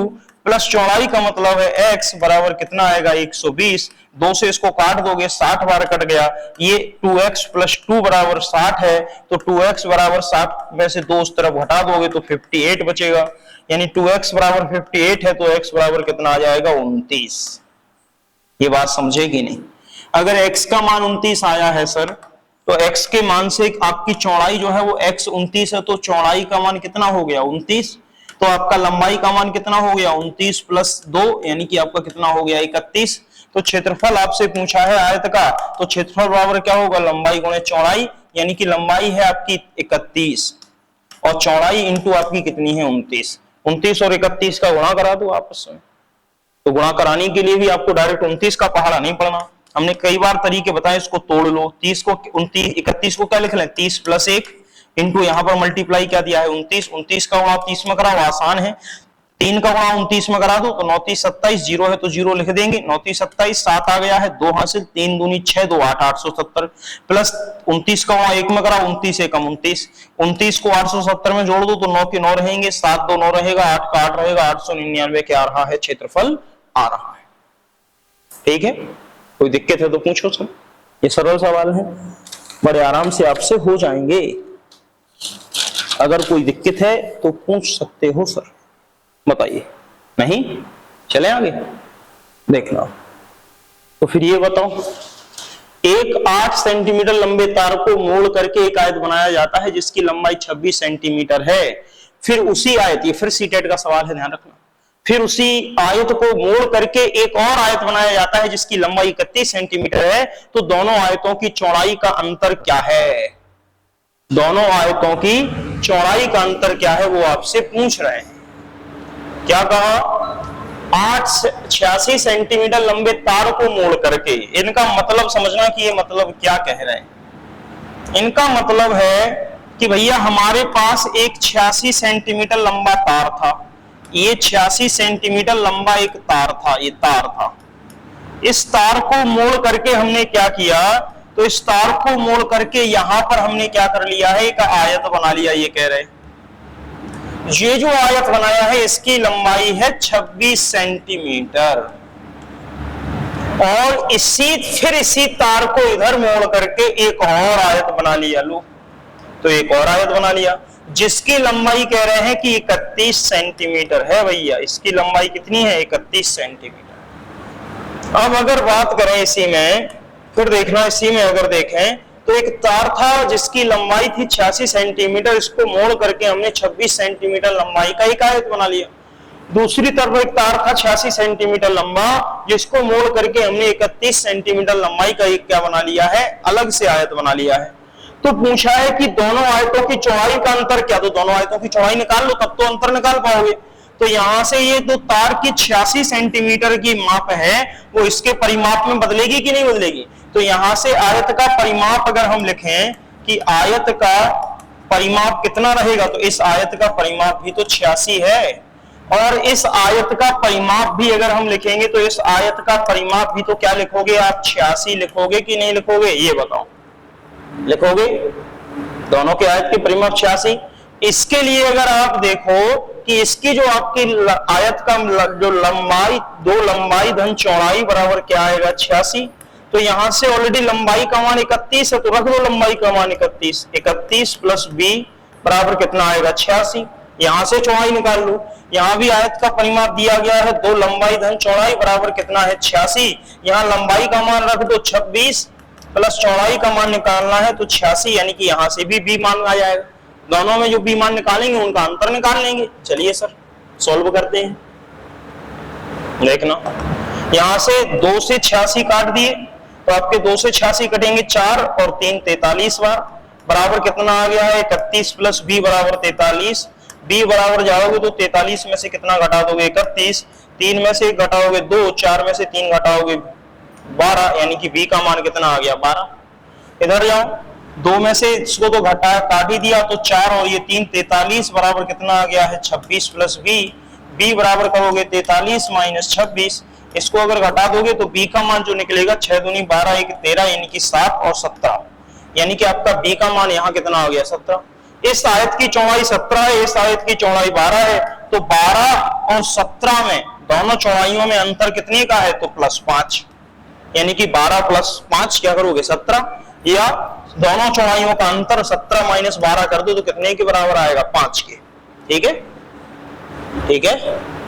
Speaker 1: प्लस चौड़ाई का मतलब है x बराबर कितना आएगा, 120। 2 से इसको काट दोगे 60 बार कट गया, ये 2x प्लस 2 बराबर 60 है। तो 2x बराबर 60 में से 2 उस तरफ हटा दोगे तो 58 बचेगा। यानी 2x बराबर 58 है तो x बराबर कितना आ जाएगा, 29। ये बात समझेगी नहीं। अगर x का मान 29 आया है सर तो x के मान से आपकी चौड़ाई जो है वो x 29 है, तो चौड़ाई का मान कितना हो गया, 29। तो आपका लंबाई का मान कितना हो गया, 29 प्लस 2 यानी कि आपका कितना हो गया, 31। तो क्षेत्रफल आपसे पूछा है आयत का, तो क्षेत्रफल बराबर क्या होगा, लंबाई गुणे चौड़ाई, यानी कि लंबाई है आपकी 31 और चौड़ाई इंटू आपकी कितनी है, 29। 29 और 31 का गुणा करा दो आपस में। तो गुणा कराने के लिए भी आपको डायरेक्ट 29 का पहाड़ा नहीं पड़ना, हमने कई बार तरीके बताए, इसको तोड़ लो। 30 को 31 को क्या लिख लें, 30 प्लस 1 इंटू यहाँ पर मल्टीप्लाई क्या दिया है, 29। 29 का गुणा 30 में कराओ, आसान है। 3 का गुणा 29 में करा दो तो 9 30 27, 0 है तो 0 लिख देंगे। 9 30 27, 7 आ गया है, 2 हासिल, 3 दूनी 6, 2 8, 870 प्लस 29 का गुणा 1 में करा, 29 एकम 29, 29 को 870 में जोड़ दो तो 9 के 9 रहेंगे, 7 2 9 रहेगा, 8 का 8 रहेगा, 899 के आ रहा है क्षेत्रफल आ रहा है। ठीक है, कोई दिक्कत है तो पूछो सर, ये सरल सवाल है, बड़े आराम से आपसे हो जाएंगे। अगर कोई दिक्कत है तो पूछ सकते हो सर, बताइए। नहीं, चले आगे देखना। तो फिर ये बताओ, एक 8 सेंटीमीटर लंबे तार को मोड़ करके एक आयत बनाया जाता है जिसकी लंबाई 26 सेंटीमीटर है। फिर उसी आयत, ये फिर सीटेट का सवाल है, ध्यान रखना। फिर उसी आयत को मोड़ करके एक और आयत बनाया जाता है जिसकी लंबाई 31 सेंटीमीटर है। तो दोनों आयतों की चौड़ाई का अंतर क्या है? दोनों आयतों की चौड़ाई का अंतर क्या है वो आपसे पूछ रहे हैं। क्या कहा? 86 सेंटीमीटर लंबे तार को मोड़ करके। इनका मतलब समझना कि ये मतलब क्या कह रहे हैं। इनका मतलब है कि भैया हमारे पास एक 86 सेंटीमीटर लंबा तार था, ये 86 सेंटीमीटर लंबा एक तार था, ये तार था। इस तार को मोड़ करके हमने क्या किया? तो इस तार को मोड़ करके यहां पर हमने क्या कर लिया है? एक आयत बना लिया। ये कह रहे, ये जो आयत बनाया है इसकी लंबाई है 26 सेंटीमीटर, और इसी तार को इधर मोड़ करके एक और आयत बना लिया। लो, तो एक और आयत बना लिया जिसकी लंबाई कह रहे हैं कि 31 सेंटीमीटर है। भैया इसकी लंबाई कितनी है? 31 सेंटीमीटर। अब अगर बात करें इसी में, फिर देखना, इसी में अगर देखें तो एक तार था जिसकी लंबाई थी 86 सेंटीमीटर, इसको मोड़ करके हमने 26 सेंटीमीटर लंबाई का एक आयत बना लिया। दूसरी तरफ एक तार था 86 सेंटीमीटर लंबा, जिसको मोड़ करके हमने 31 सेंटीमीटर लंबाई का एक क्या बना लिया है? अलग से आयत बना लिया है। तो पूछा है कि दोनों आयतों की चौड़ाई का अंतर क्या? तो दोनों आयतों की चौड़ाई निकाल लो, तब तो अंतर निकाल पाओगे। तो यहां से ये तो तार की 86 सेंटीमीटर की माप है, वो इसके परिमाप में बदलेगी कि नहीं बदलेगी? तो यहां से आयत का परिमाप अगर हम लिखें कि आयत का परिमाप कितना रहेगा, तो इस आयत का परिमाप भी तो 86 है, और इस आयत का परिमाप भी अगर हम लिखेंगे तो इस आयत का परिमाप भी तो क्या लिखोगे आप? 86 लिखोगे कि नहीं लिखोगे? ये बताओ, लिखोगे? दोनों के आयत के परिमाप 86। इसके लिए अगर आप देखो कि इसकी जो आपकी आयत का जो लंबाई, दो लंबाई धन चौड़ाई बराबर क्या आएगा? 86। तो यहां से ऑलरेडी लंबाई का मान 31 है, तो रख दो लंबाई का मान 31। 31 प्लस बी बराबर कितना आएगा? 86। यहां से चौड़ाई निकाल लो। यहां भी आयत का परिमाप दिया गया है, दो लंबाई धन चौड़ाई बराबर कितना है? 86। यहां लंबाई का मान रख दो 26 प्लस चौड़ाई का मान निकालना है तो 86, यानी कि यहां से भी बी मान आ जाएगा। दोनों में जो बी मान निकालेंगे उनका अंतर निकाल लेंगे। चलिए सर सॉल्व करते हैं। देखना, यहां से 2 से 86 काट दिए तो आपके 2 से 86 कटेंगे 4 और 3 43 बार, बराबर कितना आ गया है? 31 प्लस बी बराबर 43। बी बराबर जाओगे तो 43 में से कितना घटा दोगे? 31। 3 में से घटाओगे 2, 4 में से 3 घटाओगे 12, यानी कि बी का मान कितना आ गया? 12। इधर जाओ, 2 में से इसको तो घटा काट ही दिया, तो 4 और ये 3 43 बराबर कितना आ गया है? 26 प्लस बी। बी बराबर करोगे 43 माइनस 26, इसको अगर घटा दोगे तो बी का मान जो निकलेगा 6 दूनी 12, 1 13, यानी कि 7 और 17, यानी कि आपका बी का मान यहाँ कितना आ गया? 17। इस आयत की चौड़ाई 17 है, इस आयत की चौड़ाई 12 है, तो 12 और 17 में दोनों चौड़ाइयों में अंतर कितने का है? तो +5, यानी कि 12 प्लस 5 क्या करोगे? 17, या दोनों चौड़ाइयों का अंतर 17 माइनस 12 कर दो तो कितने के बराबर आएगा? 5 के। ठीक है, ठीक है,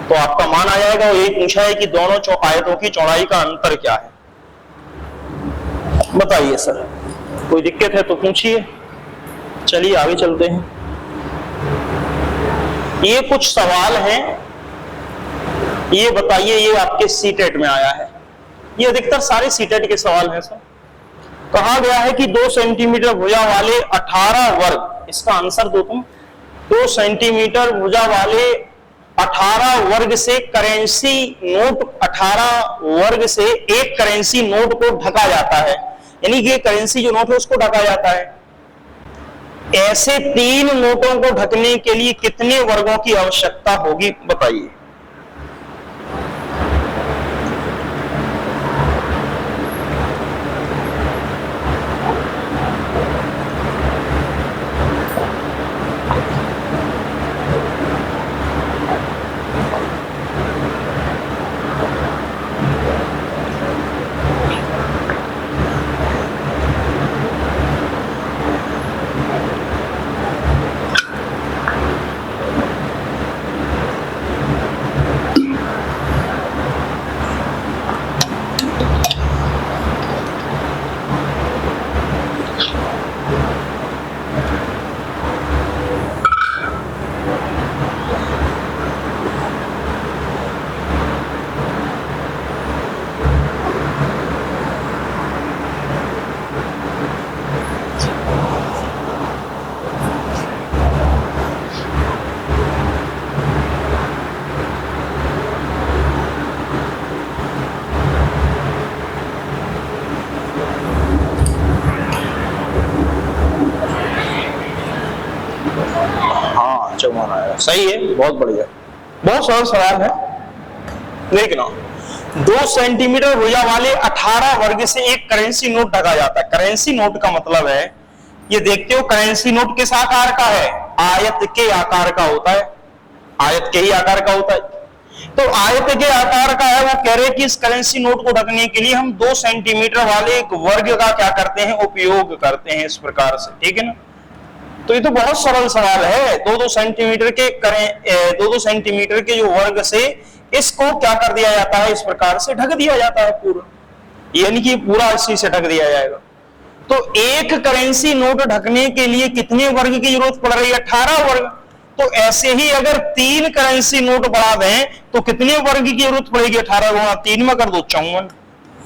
Speaker 1: तो आपका मान आ जाएगा। यही पूछा है कि दोनों आयतों की चौड़ाई का अंतर क्या है, बताइए सर। कोई दिक्कत है तो पूछिए। चलिए आगे चलते हैं। ये कुछ सवाल हैं, ये बताइए, ये आपके सीटेट में आया है, ये अधिकतर सारे सीटेट के सवाल हैं सर। कहा गया है कि 2 सेंटीमीटर भुजा वाले 18 वर्ग, इसका आंसर दो तुम। 2 सेंटीमीटर भुजा वाले 18 वर्ग से करेंसी नोट, 18 वर्ग से एक करेंसी नोट को ढका जाता है, यानी कि करेंसी जो नोट है उसको ढका जाता है। ऐसे 3 नोटों को ढकने के लिए कितने वर्गों की आवश्यकता होगी, बताइए। सही है, बहुत बढ़िया, बहुत सरल सवाल है। देखना, 2 सेंटीमीटर भुजा वाले 18 वर्ग से एक करेंसी नोट ढका जाता है। करेंसी नोट का मतलब है, ये देखते हो करेंसी नोट किस आकार का है? आयत के आकार का होता है, आयत के ही आकार का होता है। तो आयत के आकार का है, वो कह रहे कि इस करेंसी नोट को ढकने के लिए हम 2 सेंटीमीटर वाले एक वर्ग का क्या करते हैं? उपयोग करते हैं, इस प्रकार से, ठीक है ना। तो ये तो बहुत सरल सवाल है। 2-2 सेंटीमीटर के 2-2 सेंटीमीटर के जो वर्ग से इसको क्या कर दिया जाता है? इस प्रकार से ढक दिया जाता है पूरा, यानी कि पूरा इसी से ढक दिया जाएगा। तो एक करेंसी नोट ढकने के लिए कितने वर्ग की जरूरत पड़ रही है? 18 वर्ग। तो ऐसे ही अगर 3 करेंसी नोट बढ़ा दें तो कितने वर्ग की जरूरत पड़ेगी? 18 गुणा 3 में कर दो 54,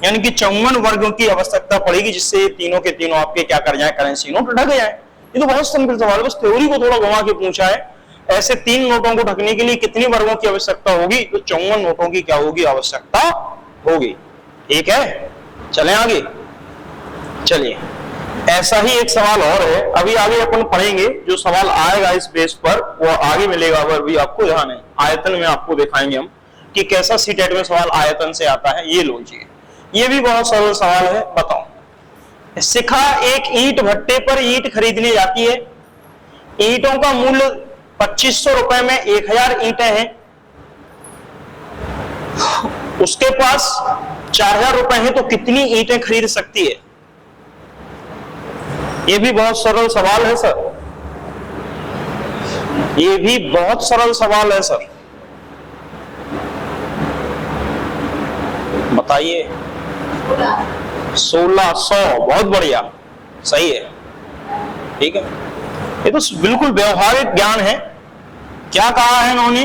Speaker 1: यानी कि 54 वर्गों की आवश्यकता पड़ेगी, जिससे तीनों के तीनों आपके क्या कर जाए? करेंसी नोट ढक जाए। ये तो बहुत सिंपल सवाल है, बस थ्योरी को थोड़ा घुमा के पूछा है। ऐसे 3 नोटों को ढकने के लिए कितने वर्गों की आवश्यकता होगी? तो 54 नोटों की क्या होगी? आवश्यकता होगी, ठीक है। चलें आगे, चलिए ऐसा ही एक सवाल और है, अभी आगे अपन पढ़ेंगे। जो सवाल आएगा इस बेस पर वो आगे मिलेगा, अगर भी आपको ध्यान है। आयतन में आपको दिखाएंगे हम कि कैसा सीटेट में सवाल आयतन से आता है। ये लीजिए, ये भी बहुत सरल सवाल है। बताओ, शिखा एक ईंट भट्टे पर ईंट खरीदने जाती है। ईंटों का मूल्य 2500 रुपए में 1000 ईंटें हैं। उसके पास 4000 रुपए हैं, तो कितनी ईंटें खरीद सकती है? ये भी बहुत सरल सवाल है सर, ये भी बहुत सरल सवाल है सर, बताइए। 1600, बहुत बढ़िया, सही है, ठीक है। ये तो बिल्कुल व्यवहारिक ज्ञान है। क्या कहा है इन्होंने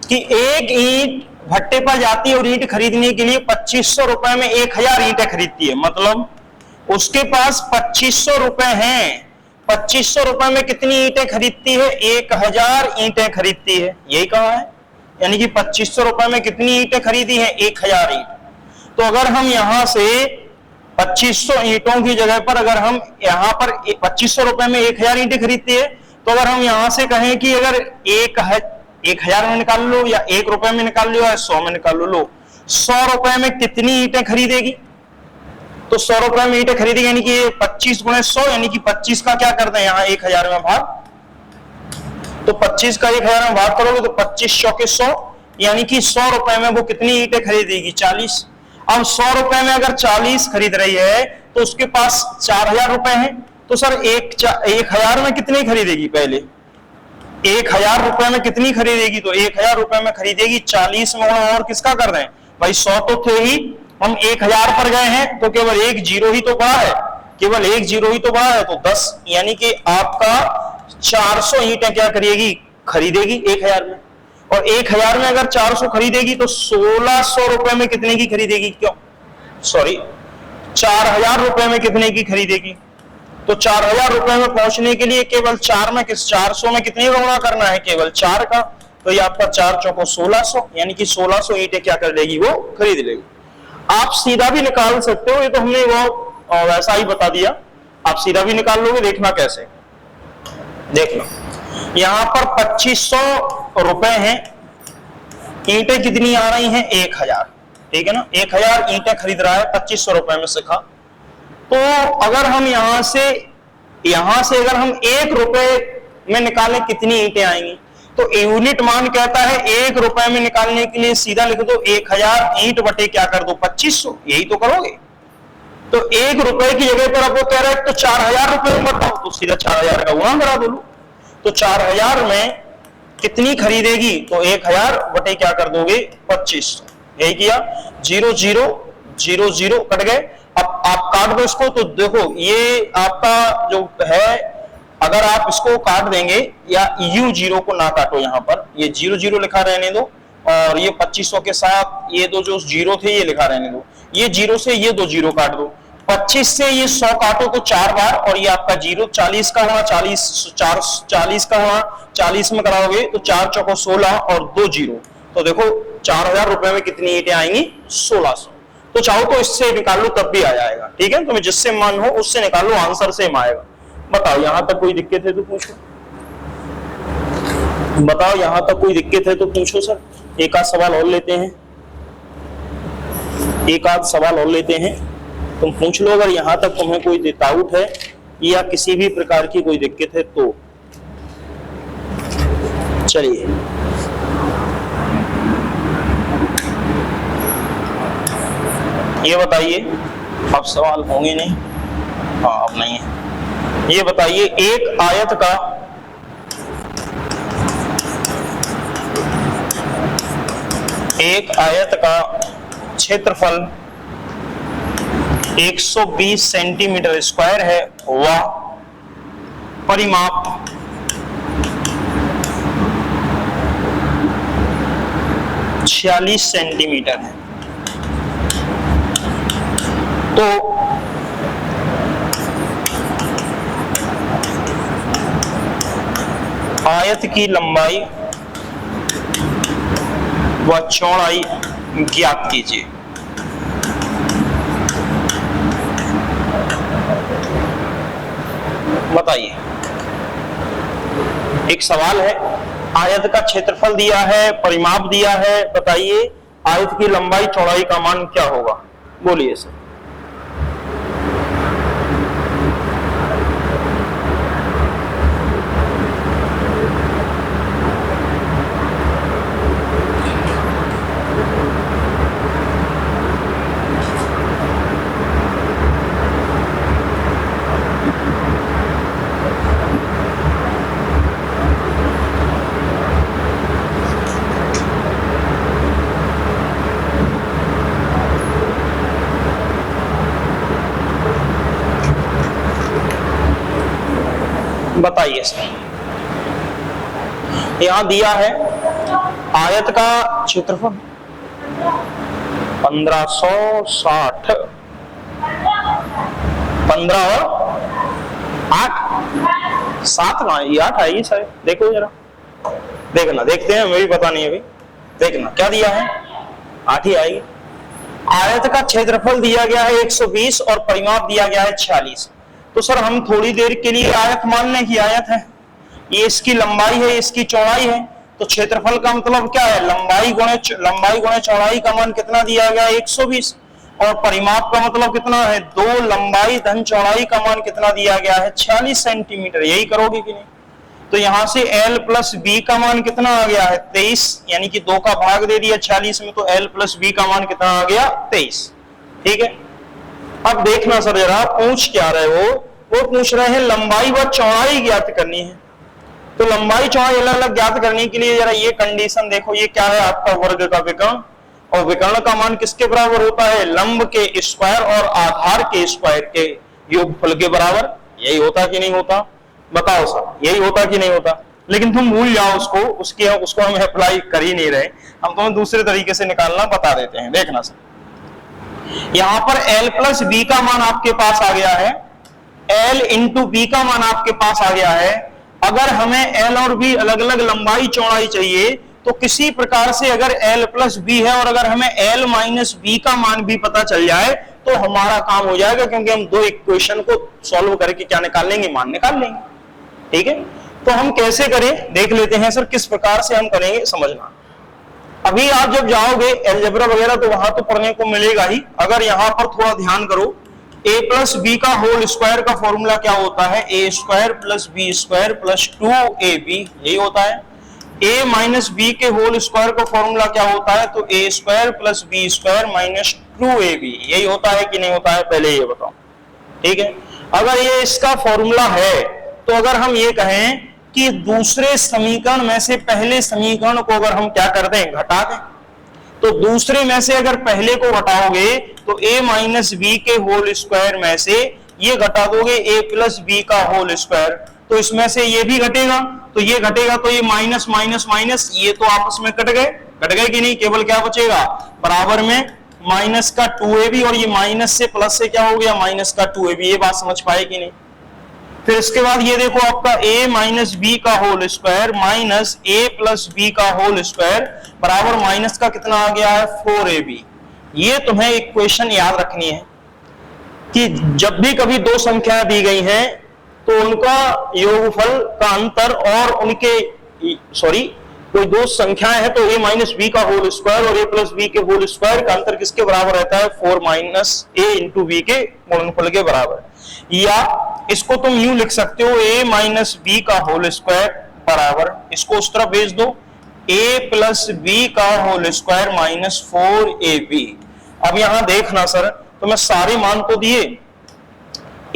Speaker 1: कि एक ईंट भट्टे पर जाती है और ईंट खरीदने के लिए 2500 रुपए में 1000 ईंटें खरीदती है। मतलब उसके पास 2500 रुपए हैं, 2500 रुपए में कितनी ईंटें खरीदती है? 1000 ईंटें खरीदती है, यही कहा है। यानी कि 2500 रुपए में कितनी ईंटें खरीदी है? 1000 ईंट। तो अगर हम यहां से 2500 ईंटों की जगह पर अगर हम यहां पर 2500 रुपए में 1000 ईंटें खरीदती है, तो अगर हम यहां से कहें कि अगर 1000 में निकाल लो या 1 रुपए में निकाल लो या 100 में निकाल लो, 100 रुपए में कितनी ईंटें खरीदेगी? तो 100 रुपए में ईंटें खरीदेगी, यानी कि 25 गुणे 100, यानी कि 25 का क्या करते हैं यहाँ 1000 में भाग। तो 25 का 1000 में भाग करोगे तो 25 चौके 100, यानी कि 100 रुपए में वो कितनी ईंटें खरीदेगी? 40। अब 100 रुपए में अगर 40 खरीद रही है तो उसके पास 4000 रुपए हैं, तो सर 1000 में कितनी खरीदेगी? पहले 1000 रुपए में कितनी खरीदेगी? तो 1000 रुपए में खरीदेगी 40 में गुणा और किसका कर रहे हैं भाई? 100 तो थे ही, हम 1000 पर गए हैं तो केवल एक जीरो ही तो बढ़ा है, केवल एक जीरो ही तो बढ़ा है, तो 10, यानी कि आपका 400 ईंटें क्या करेगी? खरीदेगी 1000 में। और 1000 में अगर 400 खरीदेगी तो 1600 रुपए में कितने की खरीदेगी? क्यों सॉरी 4000 रुपए में कितने की खरीदेगी? तो 4000 रुपए में पहुंचने के लिए केवल 400 में कितनी गुणा करना है? केवल 4 का। तो ये आपका 4 चौको 1600, यानी कि 1600 ईंटें क्या कर लेगी? वो खरीद लेगी। आप सीधा भी निकाल सकते हो, ये तो हमने वो वैसा ही बता दिया, आप सीधा भी निकाल लोगे। देखना कैसे, देख लो, यहां पर 2500 रुपए हैं, ईंटें कितनी आ रही हैं? 1000, ठीक है ना। 1000 ईंटें खरीद रहा है 2500 रुपए में शिखा। तो अगर हम यहां से अगर हम 1 रुपए में निकालें कितनी ईंटें आएंगी? तो यूनिट मान कहता है 1 रुपए में निकालने के लिए सीधा लिख दो 1000 ईंट बटे क्या कर दो? 2500, यही तो करोगे। तो 1 रुपए की जगह पर अब वो कह रहा है तो 4000 रुपए में बताओ, तो सीधा 4000 का गुणा करा दो। तो 4000 में कितनी खरीदेगी? तो 1000 बटे क्या कर दोगे? 2500, यही किया। 0 0 0 0 कट गए। अब आप काट दो इसको, तो देखो ये आपका जो है, अगर आप इसको काट देंगे या U0 को ना काटो, यहां पर ये 0 0 लिखा रहने दो, और ये 2500 के साथ ये दो जो 0 थे ये लिखा रहने दो। ये 0 से ये 2 0 काट दो, 25 से ये 100 काटो तो 4 बार, और ये आपका 0 40 का होना, 40 का होना, 40 में कराओगे तो 4 चौको 16 और 2 0। तो देखो 4000 रुपए में कितनी ईंटें आएंगी? 1600। तो चाहो तो इससे निकाल लो तब भी आ जाएगा, ठीक है। तुम्हें जिससे मन हो उससे निकाल लो, आंसर सेम आएगा। बताओ यहां तक कोई दिक्कत है तो पूछो। बताओ यहां तक कोई दिक्कत है तो पूछो सर, एक आध सवाल और लेते हैं, एक आध सवाल और लेते हैं, तुम पूछ लो अगर यहां तक तुम्हें कोई डाउट है या किसी भी प्रकार की कोई दिक्कत है तो। चलिए ये बताइए, अब सवाल होंगे नहीं, हाँ अब नहीं है। ये बताइए एक आयत का क्षेत्रफल 120 सेंटीमीटर स्क्वायर है, वह परिमाप 46 सेंटीमीटर है। तो आयत की लंबाई व चौड़ाई ज्ञात कीजिए। बताइए, एक सवाल है, आयत का क्षेत्रफल दिया है, परिमाप दिया है, बताइए आयत की लंबाई चौड़ाई का मान क्या होगा, बोलिए सर। बताइए सर, यहां दिया है आयत का क्षेत्रफल 1560, 15 और 8, 7 कहां, ये 8 आएगी शायद, देखो जरा, देखना, देखते हैं, हमें भी पता नहीं है अभी, देखना क्या दिया है, 8 ही आएगी। आयत का क्षेत्रफल दिया गया है 120 और परिमाप दिया गया है 46। तो सर हम थोड़ी देर के लिए आयत मान लें कि आयत है, ये इसकी लंबाई है, इसकी चौड़ाई है, तो क्षेत्रफल का मतलब क्या है, लंबाई गुणे चौड़ाई का मान कितना दिया गया है 120, और परिमाप का मतलब कितना है, 2 लंबाई धन चौड़ाई का मान कितना दिया गया है 46 सेंटीमीटर, यही करोगे कि नहीं। तो यहां से L प्लस B का मान कितना आ गया है 23, यानी कि 2 का भाग दे दिया 46 में, तो L प्लस B का मान कितना आ गया 23। ठीक है, अब देखना सर जरा पूछ क्या रहे वो पूछ रहे हैं लंबाई व चौड़ाई ज्ञात करनी है। तो लंबाई चौड़ाई अलग अलग ज्ञात करने के लिए जरा ये कंडीशन देखो, ये क्या है आपका वर्ग का विकर्ण, और विकर्ण का मान किसके बराबर होता है, लंब के स्क्वायर और आधार के स्क्वायर के योगफल के बराबर। यही होता कि नहीं होता, बताओ सर, यही होता कि नहीं होता। लेकिन तुम भूल जाओ उसको हम अप्लाई कर ही नहीं रहे, हम तुम्हें दूसरे तरीके से निकालना बता देते हैं। देखना सर, यहां पर L प्लस B का मान आपके पास आ गया है, L इंटू B का मान आपके पास आ गया है। अगर हमें L और B अलग अलग लंबाई चौड़ाई चाहिए, तो किसी प्रकार से अगर L प्लस B है और अगर हमें L माइनस B का मान भी पता चल जाए तो हमारा काम हो जाएगा, क्योंकि हम 2 इक्वेशन को सॉल्व करके क्या निकाल लेंगे, मान निकाल लेंगे। ठीक है, तो हम कैसे करें देख लेते हैं सर, किस प्रकार से हम करेंगे समझना। अभी आप जब जाओगे अलजेब्रा वगैरह तो वहां तो पढ़ने को मिलेगा ही, अगर यहां पर थोड़ा ध्यान करो, a प्लस बी का होल स्क्वायर का फॉर्मूला क्या होता है, A square plus B square plus 2ab, यही होता है। a माइनस बी के होल स्क्वायर का फॉर्मूला क्या होता है, तो A square plus B square minus 2ab, यही होता है कि नहीं होता है, पहले ये बताओ। ठीक है, अगर ये इसका फॉर्मूला है तो अगर हम ये कहें कि दूसरे समीकरण में से पहले समीकरण को अगर हम क्या कर दें, घटा दें, तो दूसरे में से अगर पहले को घटाओगे तो a माइनस बी के होल स्क्वायर में से ये घटा दोगे a प्लस बी का होल स्क्वायर, तो इसमें से ये भी घटेगा, तो ये घटेगा, तो ये माइनस माइनस माइनस ये तो आपस में कट गए कि नहीं, केवल क्या बचेगा बराबर में माइनस का 2ab, और ये माइनस से प्लस से क्या हो गया माइनस का 2ab। ये बात समझ पाए कि नहीं। फिर इसके बाद ये देखो आपका a माइनस बी का whole square minus a plus B का होल स्क्वायर बराबर माइनस का कितना आ गया है 4ab। ये तुम्हें इक्वेशन याद रखनी है कि जब भी कभी 2 संख्याएं दी गई हैं तो उनका योगफल का अंतर और उनके सॉरी कोई दो संख्याएं हैं तो a माइनस बी का होल स्क्वायर और a प्लस बी के होल स्क्वायर का अंतर किसके बराबर रहता है? 4 माइनस a इंटू बी के गुणनफल के बराबर। या इसको तुम यूं लिख सकते हो a माइनस बी का होल स्क्वायर बराबर, इसको उस तरफ भेज दो, a प्लस बी का होल स्क्वायर माइनस 4ab। अब यहां देखना सर, तो मैं सारे मान तो दिए,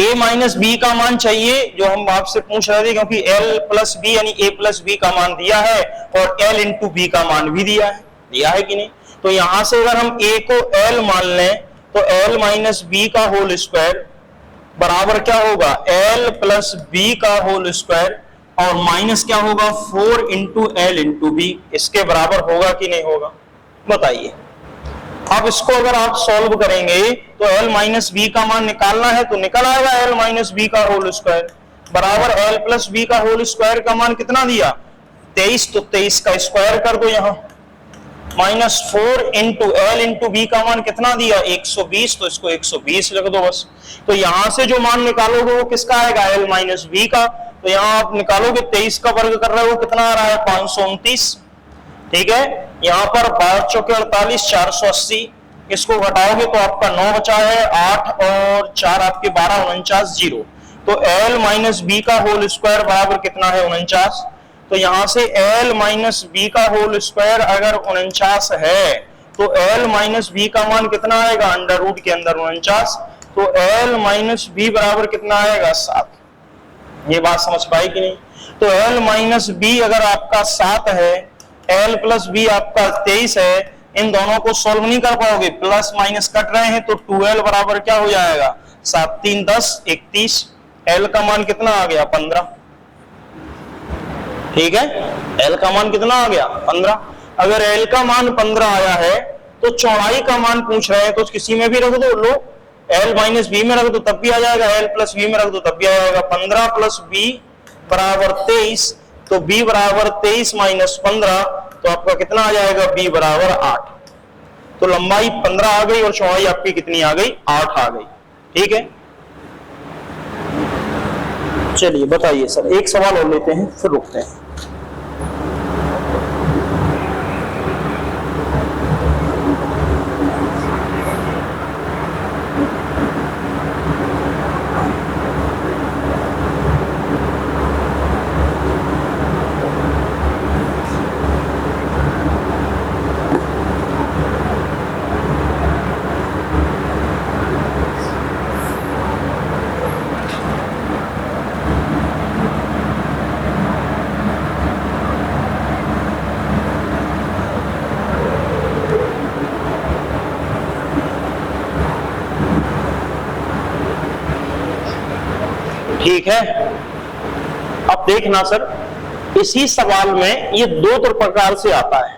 Speaker 1: a माइनस बी का मान चाहिए जो हम आपसे पूछ रहे थे, क्योंकि l प्लस बी यानी a प्लस बी का मान दिया है और l इंटू बी का मान भी दिया है कि नहीं? तो यहां से अगर हम a को l मान लें तो l माइनस बी का होल स्क्वायर बराबर क्या होगा? l प्लस बी का होल स्क्वायर और माइनस क्या होगा? 4 इंटू एल इंटू बी। इसके बराबर होगा कि नहीं होगा? बताइए। अब इसको अगर आप सॉल्व करेंगे तो l माइनस बी का मान निकालना है तो निकल आएगा l माइनस बी का होल स्क्वायर बराबर l प्लस बी का होल स्क्वायर का मान कितना दिया? 23, तो 23 का स्क्वायर कर दो यहाँ, minus 4 into L into B का मान कितना दिया? 120, तो इसको 120 रख दो बस। तो यहां से जो मान निकालोगे वो किसका आएगा? l माइनस बी का। तो यहां आप निकालोगे, 23 का वर्ग कर रहे हो, कितना आ रहा है? 529। ठीक है, यहाँ पर 12 चौके 48, 480, इसको घटाओगे तो आपका 9 बचा है, 8 और 4 आपके 12, 49 0। तो l माइनस बी का होल स्क्वायर बराबर कितना है? 49। तो यहां से l माइनस बी का होल स्क्वायर अगर 49 है तो l माइनस बी का मान कितना आएगा? अंडर रूट के अंदर 49। तो l माइनस बी बराबर कितना आएगा? 7। ये बात समझ पाई कि नहीं? तो l माइनस बी अगर आपका 7 है, l प्लस बी आपका 23 है, इन दोनों को सॉल्व नहीं कर पाओगे, प्लस माइनस कट रहे हैं, तो 2l बराबर क्या हो जाएगा? 7 3 10 31। l का मान कितना आ गया? 15। ठीक है, l का मान कितना आ गया? 15। अगर l का मान 15 आया है तो चौड़ाई का मान पूछ रहे हैं, तो किसी में भी रख दो, लो l माइनस बी में रख दो तब भी आ जाएगा, l प्लस बी में रख दो तब भी आ जाएगा। 15 प्लस बी बराबर 23, तो b बराबर 23 माइनस 15, तो आपका कितना आ जाएगा? b बराबर 8। तो लंबाई 15 आ गई और चौड़ाई आपकी कितनी आ गई? 8 आ गई। ठीक है, चलिए बताइए सर, एक सवाल और लेते हैं फिर रुकते हैं। ठीक है, अब देखना सर, इसी सवाल में ये दो प्रकार से आता है।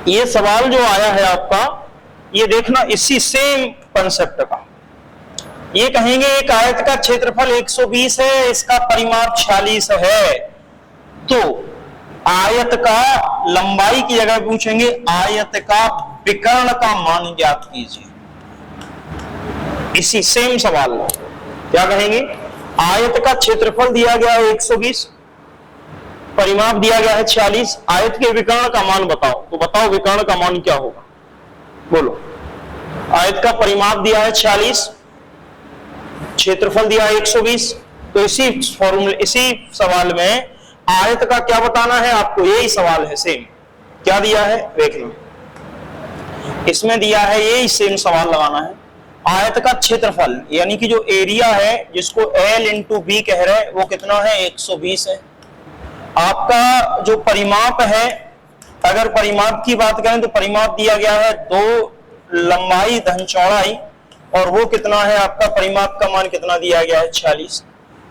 Speaker 1: ये सवाल जो आया है आपका, ये देखना इसी सेम कंसेप्ट का। ये कहेंगे एक आयत का क्षेत्रफल 120 है, इसका परिमाप 46 है, तो आयत का लंबाई की जगह पूछेंगे आयत का विकर्ण का मान ज्ञात कीजिए। इसी सेम सवाल में क्या कहेंगे? आयत का क्षेत्रफल दिया गया है 120, परिमाप दिया गया है 46, आयत के विकर्ण का मान बताओ। तो बताओ विकर्ण का मान क्या होगा? बोलो। आयत का परिमाप दिया है 46, क्षेत्रफल दिया है 120, तो इसी फॉर्मूले, इसी सवाल में आयत का क्या बताना है आपको? यही सवाल है सेम। क्या दिया है देख लो, इसमें दिया है यही सेम सवाल लगाना है। आयत का क्षेत्रफल यानी कि जो एरिया है जिसको l इंटू बी कह रहे हैं वो कितना है? 120 है। आपका जो परिमाप है, अगर परिमाप की बात करें तो परिमाप दिया गया है 2 लंबाई धन चौड़ाई, और वो कितना है आपका? परिमाप का मान कितना दिया गया है? 46।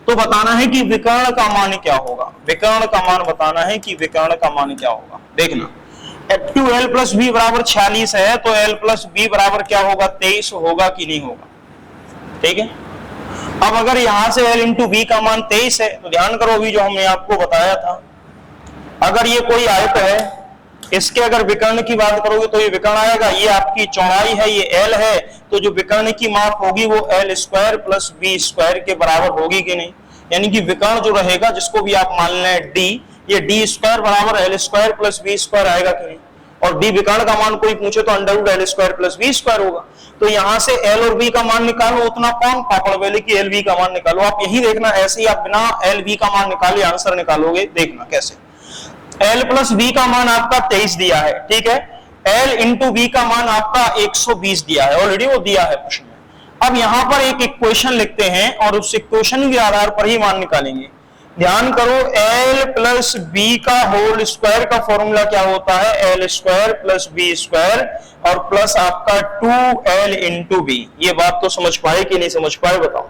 Speaker 1: तो बताना है कि विकर्ण का मान क्या होगा। विकर्ण का मान बताना है कि विकर्ण का मान क्या होगा। देखना, F2L प्लस बी बराबर 46 है, तो L प्लस बी बराबर क्या होगा? 23 होगा कि नहीं होगा? ठीक है, अब अगर यहां से L इंटू बी का मान 23 है, तो ध्यान करो अभी जो हमने आपको बताया था, अगर ये कोई आयत है, इसके अगर विकर्ण की बात करोगे तो ये विकर्ण आएगा, ये आपकी चौड़ाई है, ये L है, तो जो विकर्ण की माप होगी वो L square plus B square के बराबर होगी कि नहीं? यानी कि विकर्ण जो रहेगा, जिसको भी आप मान लें D, ये डी स्क्वायर बराबर L square plus B square आएगा कि नहीं, और डी विकर्ण का मान कोई पूछे तो under root L square plus B square होगा। तो यहां से एल और बी का मान निकालो, उतना कौन पापड़ बेले की एल बी का मान निकालो। आप यही देखना, ऐसे ही आप बिना एल बी का मान निकाले आंसर निकालोगे, देखना कैसे। एल प्लस बी का मान आपका 23 दिया है, ठीक है, एल इंटू बी का मान आपका 120 दिया है, ऑलरेडी वो दिया है प्रश्न में। अब यहां पर एक इक्वेशन लिखते हैं और उस इक्वेशन के आधार पर ही मान निकालेंगे। ध्यान करो, एल प्लस बी का होल स्क्वायर का फॉर्मूला क्या होता है, L square plus B square और प्लस आपका 2l इंटू बी। ये बात तो समझ पाए कि नहीं समझ पाए बताओ।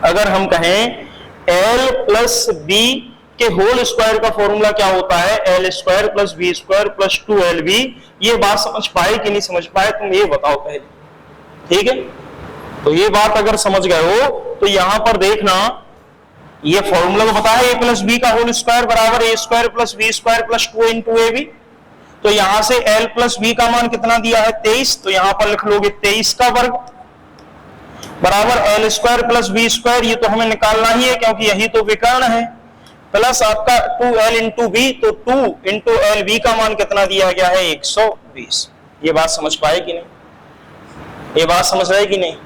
Speaker 1: अगर हम कहें एल प्लस बी के होल स्क्वायर का फॉर्मूला क्या होता है, L square plus B square plus 2lb, ये बात समझ पाए कि नहीं समझ पाए तुम ये बताओ पहले, ठीक है। तो ये बात अगर समझ गए हो तो यहां पर देखना, ये फॉर्मूला को पता है, ए प्लस बी का होल स्क्वायर बराबर A square plus B square plus 2 into A B. तो यहां से एल प्लस बी का मान कितना दिया है 23, तो यहां पर लिख लोगे 23 का वर्ग बराबर L square plus B square, ये तो हमें निकालना ही है क्योंकि यही तो विकर्ण है, प्लस आपका 2l इंटू बी, तो 2 इंटू एल बी का मान कितना दिया गया है 120। ये बात समझ पाए कि नहीं, ये बात समझ रहे कि नहीं।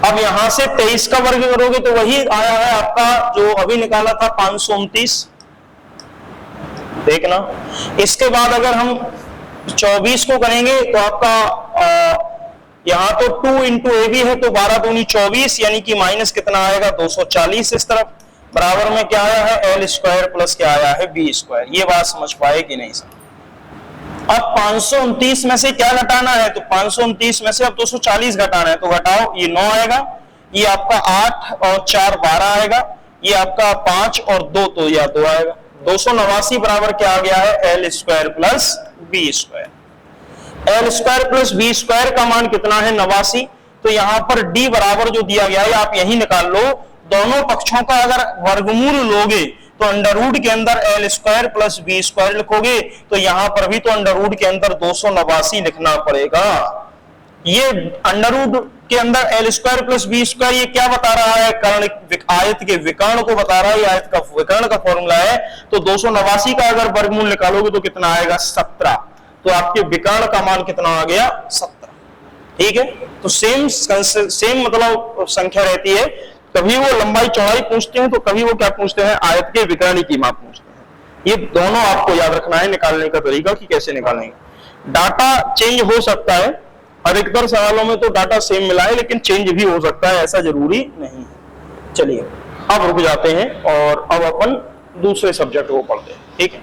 Speaker 1: अब यहां से 23 का वर्ग करोगे तो वही आया है आपका जो अभी निकाला था 529, देखना। इसके बाद अगर हम 24 को करेंगे तो आपका यहां तो 2 इंटू ए बी है, तो 12 दूनी 24, यानी कि माइनस कितना आएगा 240 इस तरफ, बराबर में क्या आया है एल स्क्वायर प्लस क्या आया है बी स्क्वायर। ये बात समझ पाए कि नहीं सर। अब 529 में से क्या घटाना है, तो 529 में से अब 240 घटाना है, तो घटाओ, ये 9 आएगा, ये आपका 8 और 4 12 आएगा, ये आपका 5 और 2 तो या 2 आएगा, 289 बराबर क्या आ गया है L square plus B square. L square plus B square का मान कितना है 89, तो यहां पर डी बराबर जो दिया गया है आप यही निकाल लो। दोनों पक्षों का अगर वर्गमूल लोगे तो अंडर रूट के अंदर L square plus B square लिखोगे, तो यहां पर भी तो अंडर रूट के अंदर 289 लिखना पड़ेगा। ये अंडर रूट के अंदर L square plus B square ये क्या बता रहा है, कर्ण आयत के विकर्ण को बता रहा है, आयत का विकर्ण का फॉर्मूला है। तो 289 का अगर वर्गमूल निकालोगे तो कितना आएगा 17, तो आपके विकर्ण का मान कितना आ गया 17, ठीक है। तो सेम मतलब संख्या रहती है, कभी वो लंबाई चौड़ाई पूछते हैं तो कभी वो क्या पूछते हैं आयत के विकर्ण की माप पूछते हैं। ये दोनों आपको याद रखना है निकालने का तरीका कि कैसे निकालेंगे। डाटा चेंज हो सकता है, अधिकतर सवालों में तो डाटा सेम मिला है, लेकिन चेंज भी हो सकता है, ऐसा जरूरी नहीं है। चलिए अब रुक जाते हैं और अब अपन दूसरे सब्जेक्ट को पढ़ते हैं, ठीक है।